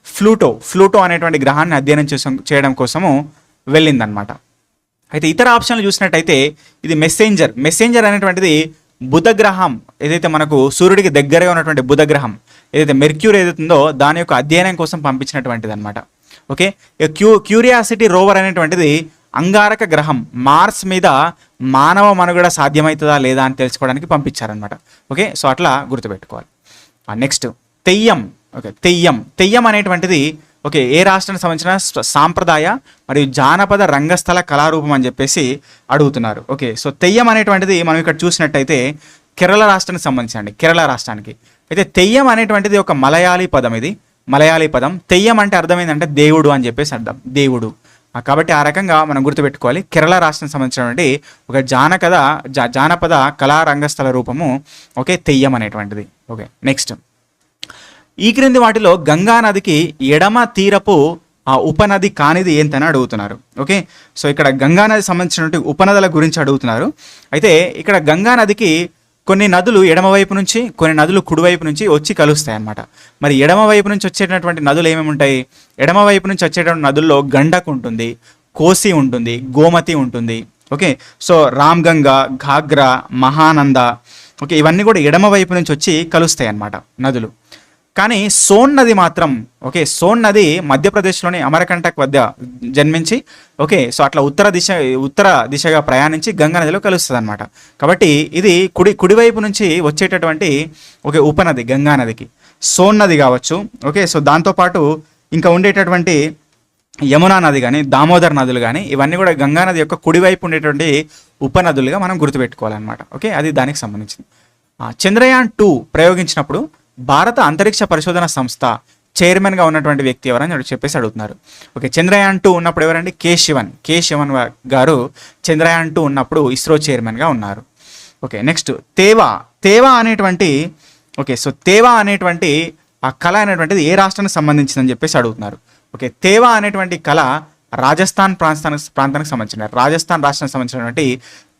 ఫ్లూటో అనేటువంటి గ్రహాన్ని అధ్యయనం చేయడం కోసము వెళ్ళిందనమాట. అయితే ఇతర ఆప్షన్లు చూసినట్టయితే ఇది మెసెంజర్ అనేటువంటిది బుధ గ్రహం, ఏదైతే మనకు సూర్యుడికి దగ్గరగా ఉన్నటువంటి బుధ గ్రహం ఏదైతే మెర్క్యూరీ ఏదైతుందో దాని యొక్క అధ్యయనం కోసం పంపించినటువంటిది అనమాట. ఓకే, క్యూరియాసిటీ రోవర్ అనేటువంటిది అంగారక గ్రహం, మార్స్ మీద మానవ మనుగడ సాధ్యమవుతుందా లేదా అని తెలుసుకోవడానికి పంపించారనమాట. ఓకే, సో అట్లా గుర్తుపెట్టుకోవాలి. నెక్స్ట్, తెయ్యం అనేటువంటిది ఓకే ఏ రాష్ట్రానికి సంబంధించిన సాంప్రదాయ మరియు జానపద రంగస్థల కళారూపం అని చెప్పేసి అడుగుతున్నారు. ఓకే, సో తెయ్యం అనేటువంటిది మనం ఇక్కడ చూసినట్టయితే కేరళ రాష్ట్రానికి సంబంధించండి, కేరళ రాష్ట్రానికి. అయితే తెయ్యం అనేటువంటిది ఒక మలయాళీ పదం. తెయ్యం అంటే అర్థం ఏంటంటే దేవుడు అని చెప్పేసి అర్థం, దేవుడు. కాబట్టి ఆ రకంగా మనం గుర్తుపెట్టుకోవాలి. కేరళ రాష్ట్రానికి సంబంధించినటువంటి ఒక జానపద కళా రంగస్థల రూపము ఓకే తెయ్యం అనేటువంటిది. ఓకే, నెక్స్ట్, ఈ క్రింది వాటిలో గంగా నదికి ఎడమ తీరపు ఆ ఉపనది కానిది ఏంటని అడుగుతున్నారు. ఓకే, సో ఇక్కడ గంగా నది సంబంధించినటువంటి ఉపనదుల గురించి అడుగుతున్నారు. అయితే ఇక్కడ గంగా నదికి కొన్ని నదులు ఎడమవైపు నుంచి, కొన్ని నదులు కుడివైపు నుంచి వచ్చి కలుస్తాయి అన్నమాట. మరి ఎడమవైపు నుంచి వచ్చేటటువంటి నదులు ఏమేమి ఉంటాయి? ఎడమవైపు నుంచి వచ్చేటువంటి నదుల్లో గండక్ ఉంటుంది, కోసి ఉంటుంది, గోమతి ఉంటుంది. Okay, so Ramganga, Ghaghra, Mahananda, okay, ఇవన్నీ కూడా ఎడమవైపు నుంచి వచ్చి కలుస్తాయి అన్నమాట నదులు. కానీ సోన్ నది మాత్రం, ఓకే, సోన్ నది మధ్యప్రదేశ్లోని అమరకంటక్ వద్ద జన్మించి, ఓకే, సో అట్లా ఉత్తర దిశగా ప్రయాణించి గంగా నదిలో కలుస్తుంది అనమాట. కాబట్టి ఇది కుడివైపు నుంచి వచ్చేటటువంటి ఒక ఉపనది గంగా నదికి సోన్ నది కావచ్చు. ఓకే, సో దాంతోపాటు ఇంకా ఉండేటటువంటి యమునా నది కానీ, దామోదర్ నదులు కానీ, ఇవన్నీ కూడా గంగా నది యొక్క కుడివైపు ఉండేటువంటి ఉపనదులుగా మనం గుర్తుపెట్టుకోవాలన్నమాట. ఓకే, అది దానికి సంబంధించింది. చంద్రయాన్ 2 ప్రయోగించినప్పుడు భారత అంతరిక్ష పరిశోధన సంస్థ చైర్మన్గా ఉన్నటువంటి వ్యక్తి ఎవరని చెప్పేసి అడుగుతున్నారు. ఓకే, చంద్రయాన్ 2 ఉన్నప్పుడు ఎవరండి? కే శివన్ గారు చంద్రయాన్ 2 ఉన్నప్పుడు ఇస్రో చైర్మన్గా ఉన్నారు. ఓకే, నెక్స్ట్ తేవా అనేటువంటి, ఓకే, సో తేవా అనేటువంటి ఆ కళ అనేటువంటిది ఏ రాష్ట్రానికి సంబంధించిందని చెప్పేసి అడుగుతున్నారు. ఓకే, తేవా అనేటువంటి కళ రాజస్థాన్ ప్రాంతానికి సంబంధించిన, రాజస్థాన్ రాష్ట్రానికి సంబంధించినటువంటి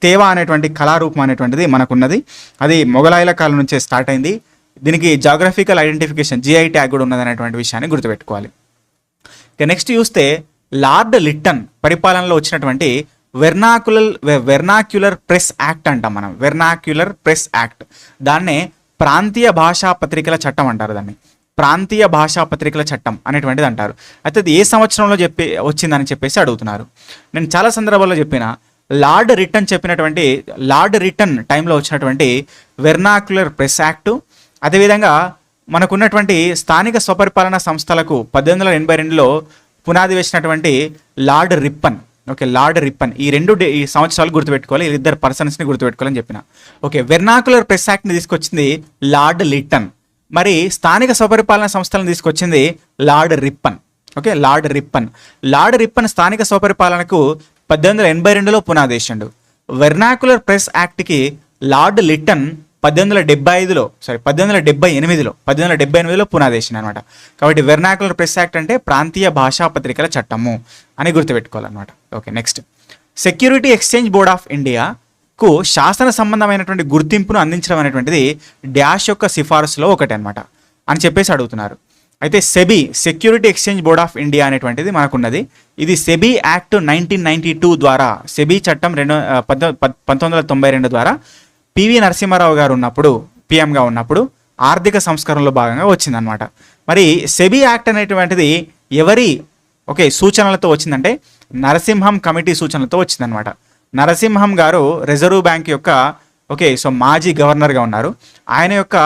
తేవా అనేటువంటి కళారూపం అనేటువంటిది మనకున్నది. అది మొఘలాయుల కాలం నుంచే స్టార్ట్ అయింది. దీనికి జాగ్రఫికల్ ఐడెంటిఫికేషన్ GI ట్యాగ్ కూడా ఉన్నది అనేటువంటి విషయాన్ని గుర్తుపెట్టుకోవాలి. ఇక నెక్స్ట్ చూస్తే లార్డ్ లిట్టన్ పరిపాలనలో వచ్చినటువంటి వెర్నాక్యులర్ ప్రెస్ యాక్ట్ అంటాం మనం. వెర్నాక్యులర్ ప్రెస్ యాక్ట్, దాన్నే ప్రాంతీయ భాషా పత్రికల చట్టం అంటారు. దాన్ని ప్రాంతీయ భాషా పత్రికల చట్టం అనేటువంటిది అంటారు. అయితే అది ఏ సంవత్సరంలో వచ్చిందని చెప్పేసి అడుగుతున్నారు. నేను చాలా సందర్భాల్లో చెప్పిన లార్డ్ రిటన్ టైంలో వచ్చినటువంటి వెర్నాక్యులర్ ప్రెస్ యాక్టు, అదేవిధంగా మనకున్నటువంటి స్థానిక స్వపరిపాలన సంస్థలకు 1882లో పునాది వేసినటువంటి lord Ripon. Okay, lord Ripon, ఈ సంవత్సరాలు గుర్తుపెట్టుకోవాలి, ఇద్దరు పర్సన్స్ని గుర్తుపెట్టుకోవాలని చెప్పిన. ఓకే, వెర్నాక్యులర్ ప్రెస్ యాక్ట్ని తీసుకొచ్చింది లార్డ్ లిట్టన్. మరి స్థానిక స్వపరిపాలన సంస్థలను తీసుకొచ్చింది lord Ripon. Okay, lord Ripon స్థానిక స్వపరిపాలనకు 1882లో పునాదేశండు. వెర్నాక్యులర్ ప్రెస్ యాక్ట్కి లార్డ్ లిట్టన్ 1878లో పునాదేశం అనమాట. కాబట్టి వెర్నాక్యులర్ ప్రెస్ యాక్ట్ అంటే ప్రాంతీయ భాషా పత్రికల చట్టము అని గుర్తుపెట్టుకోవాలన్నమాట. Okay, next security exchange board of ఇండియాకు శాసన సంబంధమైనటువంటి గుర్తింపును అందించడం అనేటువంటిది డాష్ యొక్క సిఫారసులో ఒకటి అనమాట అని చెప్పేసి అడుగుతున్నారు. అయితే security exchange board of India అనేటువంటిది మనకున్నది. ఇది సెబీ యాక్ట్ 1992 ద్వారా, సెబీ చట్టం 1992 ద్వారా పివి నరసింహారావు గారు ఉన్నప్పుడు, పిఎంగా ఉన్నప్పుడు ఆర్థిక సంస్కరణలో భాగంగా వచ్చిందనమాట. మరి సెబీ యాక్ట్ అనేటువంటిది ఎవరి సూచనలతో వచ్చిందంటే నరసింహం కమిటీ సూచనలతో వచ్చిందనమాట. నరసింహం గారు రిజర్వ్ బ్యాంక్ యొక్క మాజీ గవర్నర్గా ఉన్నారు. ఆయన యొక్క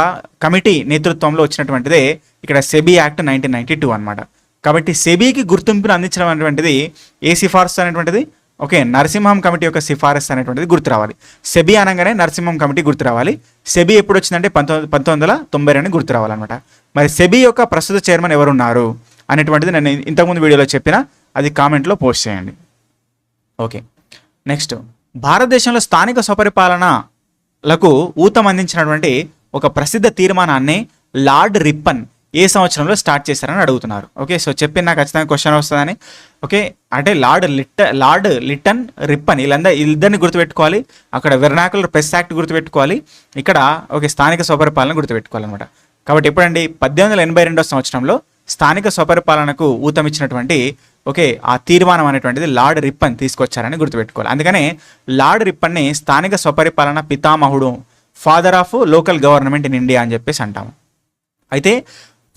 కమిటీ నేతృత్వంలో వచ్చినటువంటిదే ఇక్కడ సెబీ యాక్ట్ 1992 అనమాట. కాబట్టి సెబీకి గుర్తింపును అందించడం అనేటువంటిది ఏ సిఫార్సు అనేటువంటిది? నరసింహం కమిటీ యొక్క సిఫారసు అనేటువంటిది గుర్తు రావాలి. సెబీ అనగానే నరసింహం కమిటీ గుర్తు రావాలి. సెబీ ఎప్పుడు వచ్చిందంటే 1992 గుర్తు రావాలన్నమాట. మరి సెబీ యొక్క ప్రస్తుత చైర్మన్ ఎవరున్నారు అనేటువంటిది నేను ఇంతకుముందు వీడియోలో చెప్పిన, అది కామెంట్లో పోస్ట్ చేయండి. ఓకే, నెక్స్ట్ భారతదేశంలో స్థానిక స్వపరిపాలనలకు ఊతం అందించినటువంటి ఒక ప్రసిద్ధ తీర్మానాన్ని లార్డ్ రిప్పన్ ఏ సంవత్సరంలో స్టార్ట్ చేశారని అడుగుతున్నారు. ఓకే, సో చెప్పి నాకు ఖచ్చితంగా క్వశ్చన్ వస్తుందని. ఓకే, అంటే లార్డ్ లిట్టన్, రిప్పన్, వీళ్ళిద్దరిని గుర్తుపెట్టుకోవాలి. అక్కడ వెర్నాక్యులర్ ప్రెస్ యాక్ట్ గుర్తుపెట్టుకోవాలి, ఇక్కడ స్థానిక స్వపరిపాలన గుర్తుపెట్టుకోవాలన్నమాట. కాబట్టి ఎప్పుడండి 1882 సంవత్సరంలో స్థానిక స్వపరిపాలనకు ఊతం ఇచ్చినటువంటి ఆ తీర్మానం అనేటువంటిది లార్డ్ రిప్పన్ తీసుకొచ్చారని గుర్తుపెట్టుకోవాలి. అందుకనే లార్డ్ రిప్పన్ని స్థానిక స్వపరిపాలన పితామహుడు, father of local government in India అని చెప్పేసి అంటాము. అయితే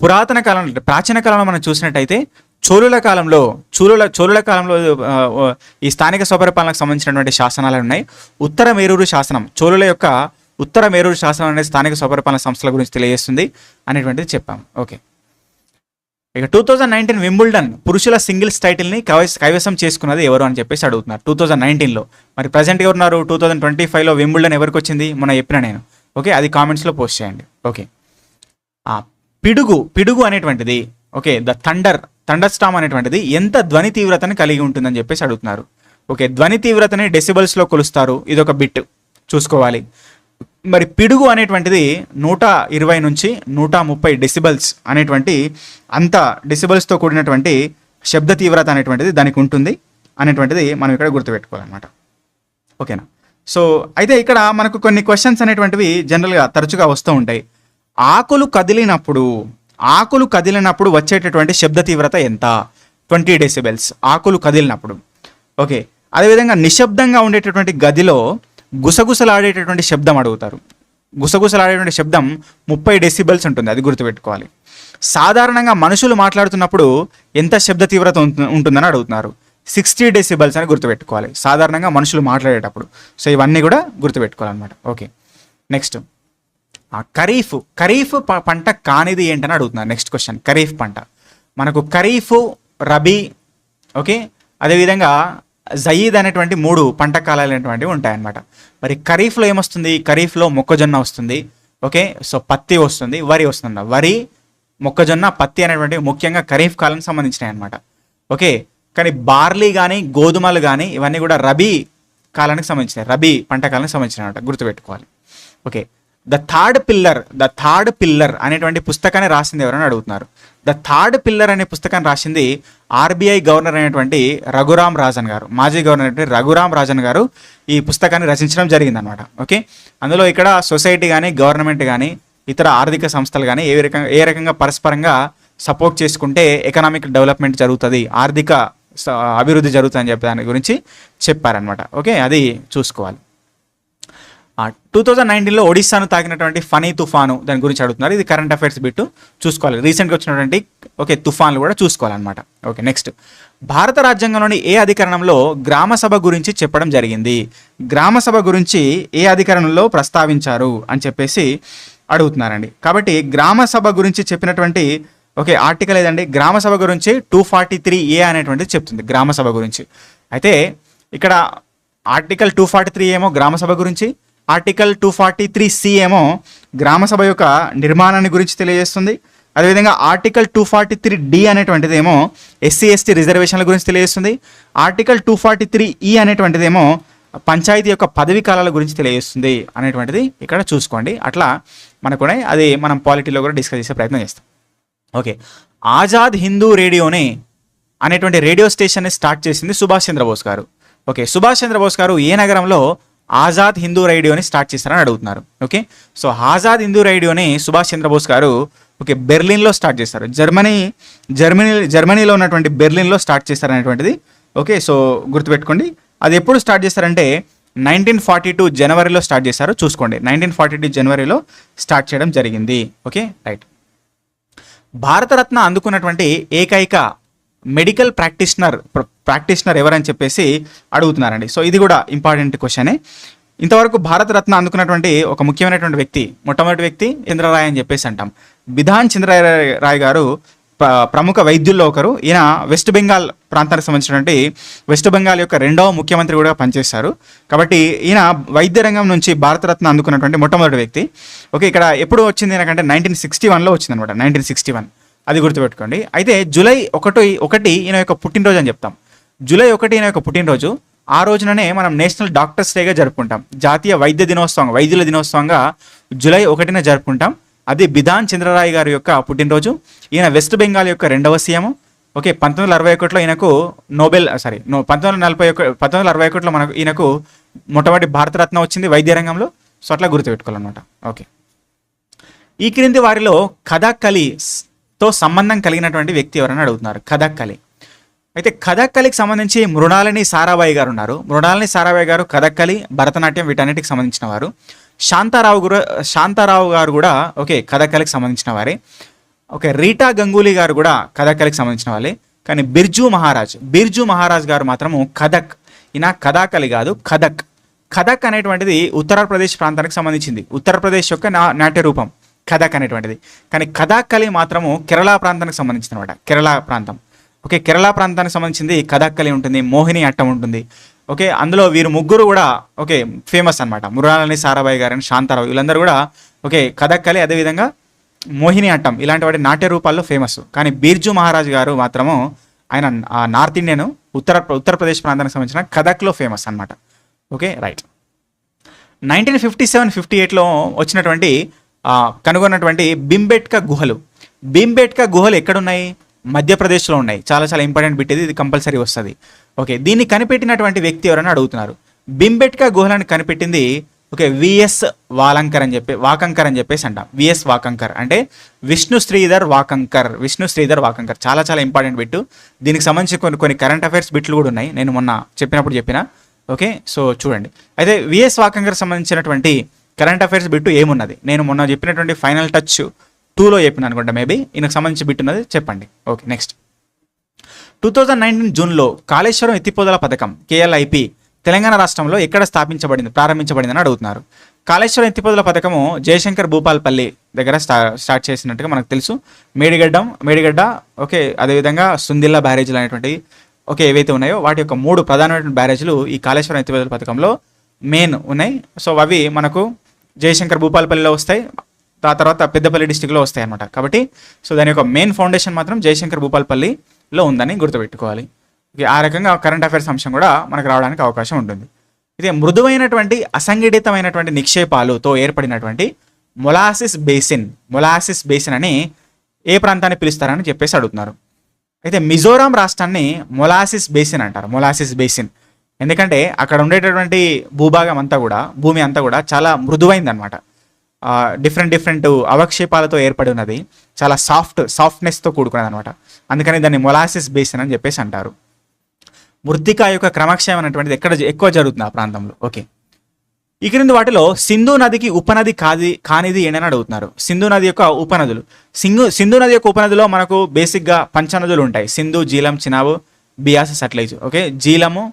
ప్రాచీన కాలంలో మనం చూసినట్టయితే చోళుల కాలంలో ఈ స్థానిక స్వపరిపాలనకు సంబంధించినటువంటి శాసనాలు ఉన్నాయి. ఉత్తర మేరూరు శాసనం, చోళుల యొక్క ఉత్తర మేరూరు శాసనం అనేది స్థానిక స్వపరిపాలన సంస్థల గురించి తెలియజేస్తుంది అనేటువంటిది చెప్పాము. ఓకే, ఇక 2019 వింబుల్డన్ పురుషుల సింగిల్స్ టైటిల్ని కైవసం చేసుకున్నది ఎవరు అని చెప్పేసి అడుగుతున్నారు. 2019లో మరి ప్రజెంట్ ఎవరున్నారు? 2025లో వింబుల్డన్ ఎవరికి వచ్చింది మొన్న చెప్పిన నేను. ఓకే, అది కామెంట్స్లో పోస్ట్ చేయండి. ఓకే, పిడుగు అనేటువంటిది ద థండర్ స్టామ్ అనేటువంటిది ఎంత ధ్వని తీవ్రతను కలిగి ఉంటుందని చెప్పేసి అడుగుతున్నారు. ఓకే, ధ్వని తీవ్రతని డెసిబల్స్లో కొలుస్తారు, ఇదొక బిట్ చూసుకోవాలి. మరి పిడుగు అనేటువంటిది 120 నుంచి 130 డెసిబల్స్ అనేటువంటి అంత డెసిబల్స్తో కూడినటువంటి శబ్ద తీవ్రత అనేటువంటిది దానికి ఉంటుంది అనేటువంటిది మనం ఇక్కడ గుర్తుపెట్టుకోవాలన్నమాట. ఓకేనా. సో అయితే ఇక్కడ మనకు కొన్ని క్వశ్చన్స్ అనేటువంటివి జనరల్గా తరచుగా వస్తూ ఉంటాయి. ఆకులు కదిలినప్పుడు వచ్చేటటువంటి శబ్ద తీవ్రత ఎంత? 20 డెసిబెల్స్ ఆకులు కదిలినప్పుడు. ఓకే. అదేవిధంగా నిశ్శబ్దంగా ఉండేటటువంటి గదిలో గుసగుసలాడేటటువంటి శబ్దం అడుగుతారు. గుసగుసలాడేటువంటి శబ్దం 30 డెసిబెల్స్ ఉంటుంది, అది గుర్తుపెట్టుకోవాలి. సాధారణంగా మనుషులు మాట్లాడుతున్నప్పుడు ఎంత శబ్ద తీవ్రత ఉంటుందని అడుగుతున్నారు. 60 డెసిబెల్స్ అని గుర్తుపెట్టుకోవాలి సాధారణంగా మనుషులు మాట్లాడేటప్పుడు. సో ఇవన్నీ కూడా గుర్తుపెట్టుకోవాలన్నమాట. ఓకే. నెక్స్ట్ ఖరీఫ్ పంట కానిది ఏంటని అడుగుతున్నారు. నెక్స్ట్ క్వశ్చన్, ఖరీఫ్ పంట. మనకు ఖరీఫ్, రబీ, ఓకే, అదేవిధంగా జయీద్ అనేటువంటి 3 పంట కాలాలు అనేటువంటివి ఉంటాయన్నమాట. మరి ఖరీఫ్లో ఏమొస్తుంది? ఖరీఫ్లో మొక్కజొన్న వస్తుంది. ఓకే. సో పత్తి వస్తుంది, వరి వస్తుంది. వరి, మొక్కజొన్న, పత్తి అనేటువంటి ముఖ్యంగా ఖరీఫ్ కాలానికి సంబంధించినవి అనమాట. ఓకే. కానీ బార్లీ కానీ గోధుమలు కానీ ఇవన్నీ కూడా రబీ కాలానికి సంబంధించినవి, రబీ పంట కాలానికి సంబంధించినవి అనమాట, గుర్తుపెట్టుకోవాలి. ఓకే. ద థర్డ్ పిల్లర్ అనేటువంటి పుస్తకాన్ని రాసింది ఎవరని అడుగుతున్నారు. ద థర్డ్ పిల్లర్ అనే పుస్తకాన్ని రాసింది ఆర్బీఐ గవర్నర్ అయినటువంటి రఘురామ్ రాజన్ గారు. మాజీ గవర్నర్ అయినటువంటి రఘురామ్ రాజన్ గారు ఈ పుస్తకాన్ని రచించడం జరిగిందనమాట. ఓకే. అందులో ఇక్కడ సొసైటీ కానీ గవర్నమెంట్ కానీ ఇతర ఆర్థిక సంస్థలు కానీ ఏ రకంగా పరస్పరంగా సపోర్ట్ చేసుకుంటే ఎకనామిక్ డెవలప్మెంట్ జరుగుతుంది, ఆర్థిక అభివృద్ధి జరుగుతుంది అని చెప్పి దాని గురించి చెప్పారనమాట. ఓకే. అది చూసుకోవాలి. 2019లో ఒడిశాను తాకినటువంటి ఫనీ తుఫాను దాని గురించి అడుగుతున్నారు. ఇది కరెంట్ అఫైర్స్ బిట్టు చూసుకోవాలి. రీసెంట్గా వచ్చినటువంటి తుఫాన్లు కూడా చూసుకోవాలన్నమాట. ఓకే. నెక్స్ట్, భారత రాజ్యాంగంలోని ఏ అధికరణంలో గ్రామ సభ గురించి చెప్పడం జరిగింది? గ్రామ సభ గురించి ఏ అధికరణంలో ప్రస్తావించారు అని చెప్పేసి అడుగుతున్నారండి. కాబట్టి గ్రామ సభ గురించి చెప్పినటువంటి ఆర్టికల్ ఏదండి? గ్రామ సభ గురించి 243A అనేటువంటిది చెప్తుంది గ్రామ సభ గురించి. అయితే ఇక్కడ ఆర్టికల్ 243 ఏమో గ్రామ సభ గురించి, ఆర్టికల్ 243C ఏమో గ్రామ సభ యొక్క నిర్మాణాన్ని గురించి తెలియజేస్తుంది. అదేవిధంగా ఆర్టికల్ 243D అనేటువంటిది ఏమో SC/ST రిజర్వేషన్ల గురించి తెలియజేస్తుంది. ఆర్టికల్ 243E అనేటువంటిది ఏమో పంచాయతీ యొక్క పదవీ కాలాల గురించి తెలియజేస్తుంది అనేటువంటిది ఇక్కడ చూసుకోండి. అట్లా మనకు అది మనం పాలిటీలో కూడా డిస్కస్ చేసే ప్రయత్నం చేస్తాం. ఓకే. ఆజాద్ హిందూ రేడియోని అనేటువంటి రేడియో స్టేషన్ని స్టార్ట్ చేసింది సుభాష్ చంద్రబోస్ గారు. ఓకే. సుభాష్ చంద్రబోస్ గారు ఏ నగరంలో ఆజాద్ హిందూ రేడియోని స్టార్ట్ చేస్తారని అడుగుతున్నారు. ఓకే. సో ఆజాద్ హిందూ రేడియోని సుభాష్ చంద్రబోస్ గారు బెర్లిన్లో స్టార్ట్ చేస్తారు. జర్మనీలో ఉన్నటువంటి బెర్లిన్లో స్టార్ట్ చేస్తారనేటువంటిది. ఓకే. సో గుర్తుపెట్టుకోండి. అది ఎప్పుడు స్టార్ట్ చేస్తారంటే 1942 జనవరిలో స్టార్ట్ చేశారు. చూసుకోండి, 1942 జనవరిలో స్టార్ట్ చేయడం జరిగింది. ఓకే. రైట్. భారతరత్న అందుకున్నటువంటి ఏకైక మెడికల్ ప్రాక్టీషనర్ ఎవరని చెప్పేసి అడుగుతున్నారండి. సో ఇది కూడా ఇంపార్టెంట్ క్వశ్చనే. ఇంతవరకు భారతరత్న అందుకున్నటువంటి ఒక ముఖ్యమైనటువంటి వ్యక్తి, మొట్టమొదటి వ్యక్తి చంద్రరాయ్ అని చెప్పేసి అంటాం. బిధాన్ చంద్రరాయ్ గారు ప్రముఖ వైద్యుల్లో ఒకరు. ఈయన వెస్ట్ బెంగాల్ ప్రాంతానికి సంబంధించినటువంటి వెస్ట్ బెంగాల్ యొక్క 2వ ముఖ్యమంత్రి కూడా పనిచేశారు. కాబట్టి ఈయన వైద్య రంగం నుంచి భారతరత్న అందుకున్నటువంటి మొట్టమొదటి వ్యక్తి. ఓకే. ఇక్కడ ఎప్పుడు వచ్చింది ఎందుకంటే 1961లో వచ్చిందనమాట. 1961, అది గుర్తుపెట్టుకోండి. అయితే జూలై 1 ఈయన యొక్క పుట్టినరోజు అని చెప్తాం. జూలై 1 ఈయన యొక్క పుట్టినరోజు. ఆ రోజుననే మనం నేషనల్ డాక్టర్స్ డేగా జరుపుకుంటాం. జాతీయ వైద్యుల దినోత్సవంగా జూలై 1న జరుపుకుంటాం. అది బిధాన్ చంద్రరాయ్ గారి యొక్క పుట్టినరోజు. ఈయన వెస్ట్ బెంగాల్ యొక్క 2వ సీఎం. ఓకే. 1961లో ఈయనకు 1961లో మనకు ఈయనకు మొట్టమొదటి భారతరత్న వచ్చింది వైద్య రంగంలో. సో అట్లా గుర్తుపెట్టుకోవాలన్నమాట. ఓకే. ఈ క్రింది వారిలో కథాకళితో సంబంధం కలిగినటువంటి వ్యక్తి ఎవరని అడుగుతున్నారు. కథాకళి. అయితే కథాకళికి సంబంధించి మృణాలిని సారాభాయ్ గారు ఉన్నారు. మృణాలిని సారాభాయ్ గారు కథాకళి, భరతనాట్యం వీటన్నిటికి సంబంధించిన వారు. శాంతారావు గారు కూడా కథాకళికి సంబంధించిన వారే. ఓకే. రీటా గంగూలీ గారు కూడా కథాకళికి సంబంధించిన వాళ్ళే. కానీ బిర్జూ మహారాజ్ గారు మాత్రము కథక్. ఈయన కథాకళి కాదు, కథక్ అనేటువంటిది ఉత్తరప్రదేశ్ ప్రాంతానికి సంబంధించింది. ఉత్తరప్రదేశ్ యొక్క నాట్య రూపం కథక్ అనేటువంటిది. కానీ కథాకళి మాత్రము కేరళ ప్రాంతానికి సంబంధించిన అనమాట. కేరళ ప్రాంతం. ఓకే. కేరళ ప్రాంతానికి సంబంధించింది కథాకళి ఉంటుంది, మోహిని అట్టం ఉంటుంది. ఓకే. అందులో వీరు ముగ్గురు కూడా ఫేమస్ అనమాట. మృణాలిని సారాభాయ్ గారు, శాంతారావు, వీళ్ళందరూ కూడా కథాకళి, అదేవిధంగా మోహిని అట్టం ఇలాంటి వాటి నాట్య రూపాల్లో ఫేమస్. కానీ బిర్జూ మహారాజ్ గారు మాత్రము ఆయన నార్త్ ఇండియన్ ఉత్తరప్రదేశ్ ప్రాంతానికి సంబంధించిన కథక్లో ఫేమస్ అనమాట. ఓకే. రైట్. 1957-58లో వచ్చినటువంటి కనుగొన్నటువంటి భీంబేట్కా గుహలు ఎక్కడున్నాయి? మధ్యప్రదేశ్లో ఉన్నాయి. చాలా చాలా ఇంపార్టెంట్ బిట్ ఇది కంపల్సరీ వస్తుంది. ఓకే, దీన్ని కనిపెట్టినటువంటి వ్యక్తి ఎవరైనా అడుగుతున్నారు. భీంబెట్కా గుహలను కనిపెట్టింది ఓకే విఎస్ వాలంకర్ అని చెప్పేసి అంటాం. విఎస్ వాకంకర్ అంటే విష్ణు శ్రీధర్ వాకంకర్. చాలా చాలా ఇంపార్టెంట్ బిట్. దీనికి సంబంధించి కొన్ని కరెంట్ అఫైర్స్ బిట్లు కూడా ఉన్నాయి, నేను మొన్న చెప్పిన. ఓకే, సో చూడండి. అయితే విఎస్ వాకంకర్ సంబంధించినటువంటి కరెంట్ అఫైర్స్ బిట్టు ఏమున్నది, నేను మొన్న చెప్పినటువంటి ఫైనల్ టచ్ 2లో చెప్పిన అనుకుంటా, మేబీ ఈయనకు సంబంధించి బిట్ ఉన్నది చెప్పండి. ఓకే, నెక్స్ట్ 2019 జూన్లో కాళేశ్వరం ఎత్తిపోతల పథకం KLIP తెలంగాణ రాష్ట్రంలో ఎక్కడ ప్రారంభించబడిందని అడుగుతున్నారు. కాళేశ్వరం ఎత్తిపోతల పథకము జయశంకర్ భూపాల్పల్లి దగ్గర స్టార్ట్ చేసినట్టుగా మనకు తెలుసు. మేడిగడ్డ ఓకే, అదేవిధంగా సుందిల్లా బ్యారేజీలు అనేటువంటివి ఓకే ఏవైతే ఉన్నాయో వాటి యొక్క 3 ప్రధానమైన బ్యారేజీలు ఈ కాళేశ్వరం ఎత్తిపోతల పథకంలో మెయిన్ ఉన్నాయి. సో అవి మనకు జయశంకర్ భూపాల్పల్లిలో వస్తాయి, ఆ తర్వాత పెద్దపల్లి డిస్టిక్లో వస్తాయి అనమాట. కాబట్టి సో దాని యొక్క మెయిన్ ఫౌండేషన్ మాత్రం జయశంకర్ భూపాల్పల్లిలో ఉందని గుర్తుపెట్టుకోవాలి. ఆ రకంగా కరెంట్ అఫైర్స్ అంశం కూడా మనకు రావడానికి అవకాశం ఉంటుంది. ఇది మృదువైనటువంటి అసంఘటితమైనటువంటి నిక్షేపాలతో ఏర్పడినటువంటి మొలాసిస్ బేసిన్ అని ఏ ప్రాంతాన్ని పిలుస్తారని చెప్పేసి అడుగుతున్నారు. అయితే మిజోరాం రాష్ట్రాన్ని మొలాసిస్ బేసిన్ అంటారు. ఎందుకంటే అక్కడ ఉండేటటువంటి భూమి అంతా కూడా చాలా మృదువైంది అనమాట. డిఫరెంట్ అవక్షేపాలతో ఏర్పడి ఉన్నది, చాలా సాఫ్ట్నెస్తో కూడుకున్నది అనమాట. అందుకని దాన్ని మొలాసిస్ బేసిన్ అని చెప్పేసి అంటారు. మృత్తికా యొక్క క్రమక్షయం అనేటువంటిది ఎక్కడ ఎక్కువ జరుగుతుంది ఆ ప్రాంతంలో. ఓకే, ఈ క్రింది వాటిలో సింధు నదికి ఉపనది కానిది ఏంటని అడుగుతున్నారు. సింధు నది యొక్క ఉపనదిలో మనకు బేసిక్గా పంచనదులు ఉంటాయి. సింధు, జీలం, చినాబు, బియాస్, సట్లెజ్. ఓకే, జీలము,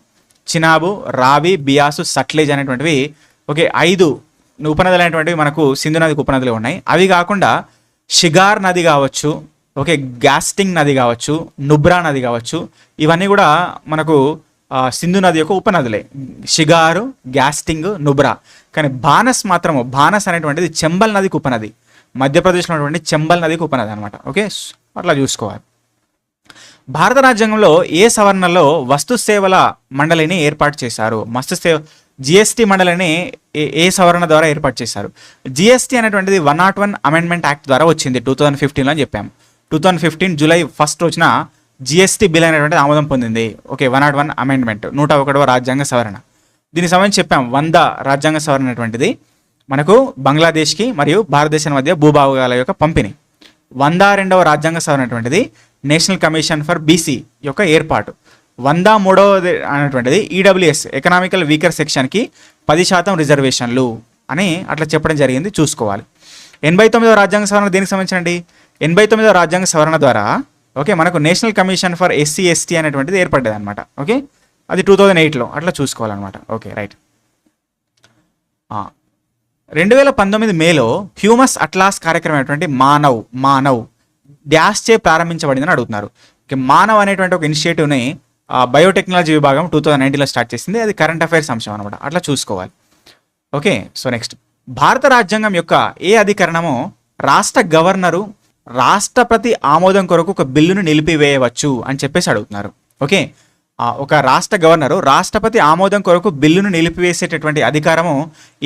చినాబు, రావి, బియాసు, సట్లెజ్ అనేటువంటివి ఓకే 5 ఉపనదులు అనేటువంటివి మనకు సింధు నదికి ఉపనదులు ఉన్నాయి. అవి కాకుండా షిగార్ నది కావచ్చు, ఓకే గ్యాస్టింగ్ నది కావచ్చు, నుబ్రా నది కావచ్చు, ఇవన్నీ కూడా మనకు సింధు నది యొక్క ఉపనదులే. షిగారు, గ్యాస్టింగ్, నుబ్రా. కానీ బానస్ అనేటువంటిది చంబల్ నదికి ఉపనది. మధ్యప్రదేశ్లో ఉన్నటువంటి చంబల్ నదికి ఉపనది అనమాట. ఓకే, అట్లా చూసుకోవాలి. భారత రాజ్యాంగంలో ఏ సవరణలో వస్తు సేవల మండలిని ఏర్పాటు చేశారు? జిఎస్టీ మండలిని ఏ సవరణ ద్వారా ఏర్పాటు చేశారు? జిఎస్టీ అనేటువంటిది 101 అమెండ్మెంట్ యాక్ట్ ద్వారా వచ్చింది 2015లో అని చెప్పాము. 2015 జూలై 1 రోజున జిఎస్టీ బిల్ అనేటువంటిది ఆమోదం పొందింది. ఓకే, 101 అమెండ్మెంట్ 101వ రాజ్యాంగ సవరణ. దీనికి సంబంధించి చెప్పాం 100 రాజ్యాంగ సవరణ అనేటువంటిది మనకు బంగ్లాదేశ్కి మరియు భారతదేశం మధ్య భూభాగాల యొక్క పంపిణీ. 102వ రాజ్యాంగ సవరణ అనేటువంటిది నేషనల్ కమిషన్ ఫర్ బీసీ యొక్క ఏర్పాటు. 103వ అనేటువంటిది ఈడబ్ల్యూఎస్ ఎకనామికల్ వీకర్ సెక్షన్కి 10% రిజర్వేషన్లు అని అట్లా చెప్పడం జరిగింది, చూసుకోవాలి. 89వ రాజ్యాంగ సవరణ దేనికి సంబంధించండి? 89వ రాజ్యాంగ సవరణ ద్వారా ఓకే మనకు నేషనల్ కమిషన్ ఫర్ SC/ST అనేటువంటిది ఏర్పడ్డది అనమాట. ఓకే, అది 2008లో అట్లా చూసుకోవాలన్నమాట. Okay, right. 2019 మేలో హ్యూమస్ అట్లాస్ కార్యక్రమం అనేటువంటి మానవ్ డ్యాష్ చే ప్రారంభించబడిందని అడుగుతున్నారు. ఓకే, మానవ్ అనేటువంటి ఒక ఇనిషియేటివ్ని బయోటెక్నాలజీ విభాగం 2019లో స్టార్ట్ చేసింది. అది కరెంట్ అఫైర్స్ అంశం అనమాట, అట్లా చూసుకోవాలి. ఓకే, సో నెక్స్ట్ భారత రాజ్యాంగం యొక్క ఏ అధికరణము రాష్ట్ర గవర్నరు రాష్ట్రపతి ఆమోదం కొరకు ఒక బిల్లును నిలిపివేయవచ్చు అని చెప్పేసి అడుగుతున్నారు. ఓకే, ఒక రాష్ట్ర గవర్నరు రాష్ట్రపతి ఆమోదం కొరకు బిల్లును నిలిపివేసేటటువంటి అధికారము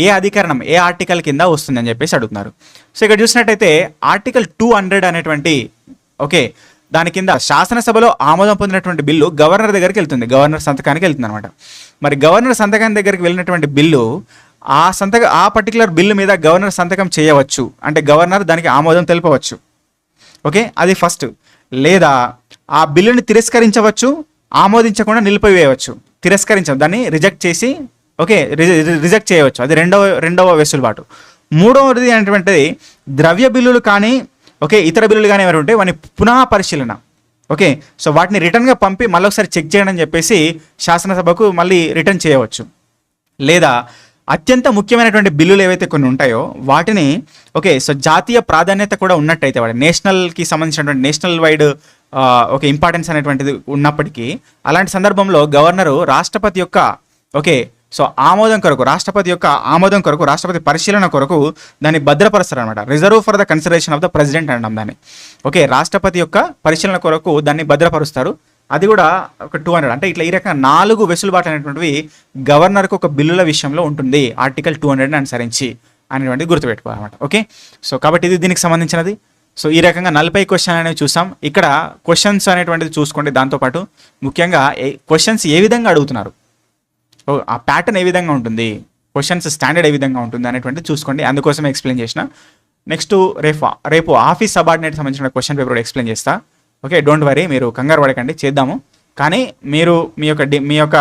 ఏ అధికరణం ఏ ఆర్టికల్ కింద వస్తుందని చెప్పేసి అడుగుతున్నారు. సో ఇక్కడ చూసినట్టయితే ఆర్టికల్ 200 అనేటువంటి ఓకే దాని కింద శాసనసభలో ఆమోదం పొందినటువంటి బిల్లు గవర్నర్ దగ్గరికి వెళ్తుంది, గవర్నర్ సంతకానికి వెళ్తుంది అనమాట. మరి గవర్నర్ సంతకం దగ్గరికి వెళ్ళినటువంటి బిల్లు ఆ పర్టికులర్ బిల్లు మీద గవర్నర్ సంతకం చేయవచ్చు, అంటే గవర్నర్ దానికి ఆమోదం తెలుపవచ్చు. ఓకే, అది ఫస్ట్. లేదా ఆ బిల్లుని తిరస్కరించవచ్చు, ఆమోదించకుండా నిలిపివేయవచ్చు. దాన్ని రిజెక్ట్ చేసి ఓకే రిజెక్ట్ చేయవచ్చు, అది రెండవ వెసులుబాటు. మూడవది అనేటువంటిది ద్రవ్య బిల్లులు కానీ ఓకే ఇతర బిల్లులు కానీ ఎవరు ఉంటే వాటిని పునః పరిశీలన. ఓకే, సో వాటిని రిటర్న్గా పంపి మళ్ళీ ఒకసారి చెక్ చేయడం అని చెప్పేసి శాసనసభకు మళ్ళీ రిటర్న్ చేయవచ్చు. లేదా అత్యంత ముఖ్యమైనటువంటి బిల్లులు ఏవైతే కొన్ని ఉంటాయో వాటిని ఓకే సో జాతీయ ప్రాధాన్యత కూడా ఉన్నట్టయితే వాడి నేషనల్కి సంబంధించినటువంటి నేషనల్ వైడ్ ఓకే ఇంపార్టెన్స్ అనేటువంటిది ఉన్నప్పటికీ అలాంటి సందర్భంలో గవర్నరు రాష్ట్రపతి యొక్క ఓకే సో రాష్ట్రపతి పరిశీలన కొరకు దాన్ని భద్రపరుస్తారు అనమాట. Reserve for the consideration of the president అనడం దాన్ని. ఓకే, రాష్ట్రపతి యొక్క పరిశీలన కొరకు దాన్ని భద్రపరుస్తారు. అది కూడా ఒక 200 అంటే ఇట్లా ఈ రకంగా 4 వెసులుబాట్లు అనేటువంటివి గవర్నర్కు ఒక బిల్లుల విషయంలో ఉంటుంది ఆర్టికల్ 200 అనుసరించి అనేటువంటిది గుర్తుపెట్టుకోవాలన్నమాట. ఓకే, సో కాబట్టి ఇది దీనికి సంబంధించినది. సో ఈ రకంగా 40 క్వశ్చన్ అనేవి చూసాం. ఇక్కడ క్వశ్చన్స్ అనేటువంటిది చూసుకోండి. దాంతోపాటు ముఖ్యంగా క్వశ్చన్స్ ఏ విధంగా అడుగుతున్నారు, ఆ ప్యాటర్న్ ఏ విధంగా ఉంటుంది, క్వశ్చన్స్ స్టాండర్డ్ ఏ విధంగా ఉంటుంది అనేటువంటిది చూసుకోండి. అందుకోసమే ఎక్స్ప్లెయిన్ చేసిన. నెక్స్ట్ రేపు ఆఫీస్ సబార్డినేట్ సంబంధించిన క్వశ్చన్ పేపర్ కూడా ఎక్స్ప్లెయిన్ చేస్తా. ఓకే, డోంట్ వరీ, మీరు కంగారు పడకండి, చేద్దాము. కానీ మీరు మీ యొక్క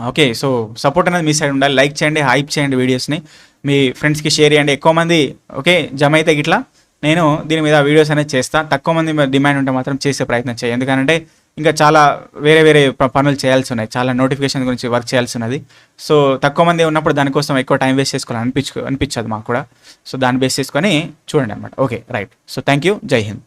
ఓకే, సో సపోర్ట్ అనేది మీ సైడ్ ఉండాలి. లైక్ చేయండి, హైప్ చేయండి వీడియోస్ని, మీ ఫ్రెండ్స్కి షేర్ చేయండి. ఎక్కువ మంది ఓకే జమ అయితే గిట్లా నేను దీని మీద వీడియోస్ అనేది చేస్తా. తక్కువ మంది డిమాండ్ ఉంటే మాత్రం చేసే ప్రయత్నం చేయండి. ఎందుకంటే ఇంకా చాలా వేరే పనులు చేయాల్సి ఉన్నాయి, చాలా నోటిఫికేషన్ గురించి వర్క్ చేయాల్సి ఉన్నది. సో తక్కువ మంది ఉన్నప్పుడు దానికోసం ఎక్కువ టైం వేస్ట్ చేసుకోవాలి అనిపించదు మాకు కూడా. సో దాన్ని బేస్ చేసుకొని చూడండి అనమాట. Okay right. So thank you, జై హింద్.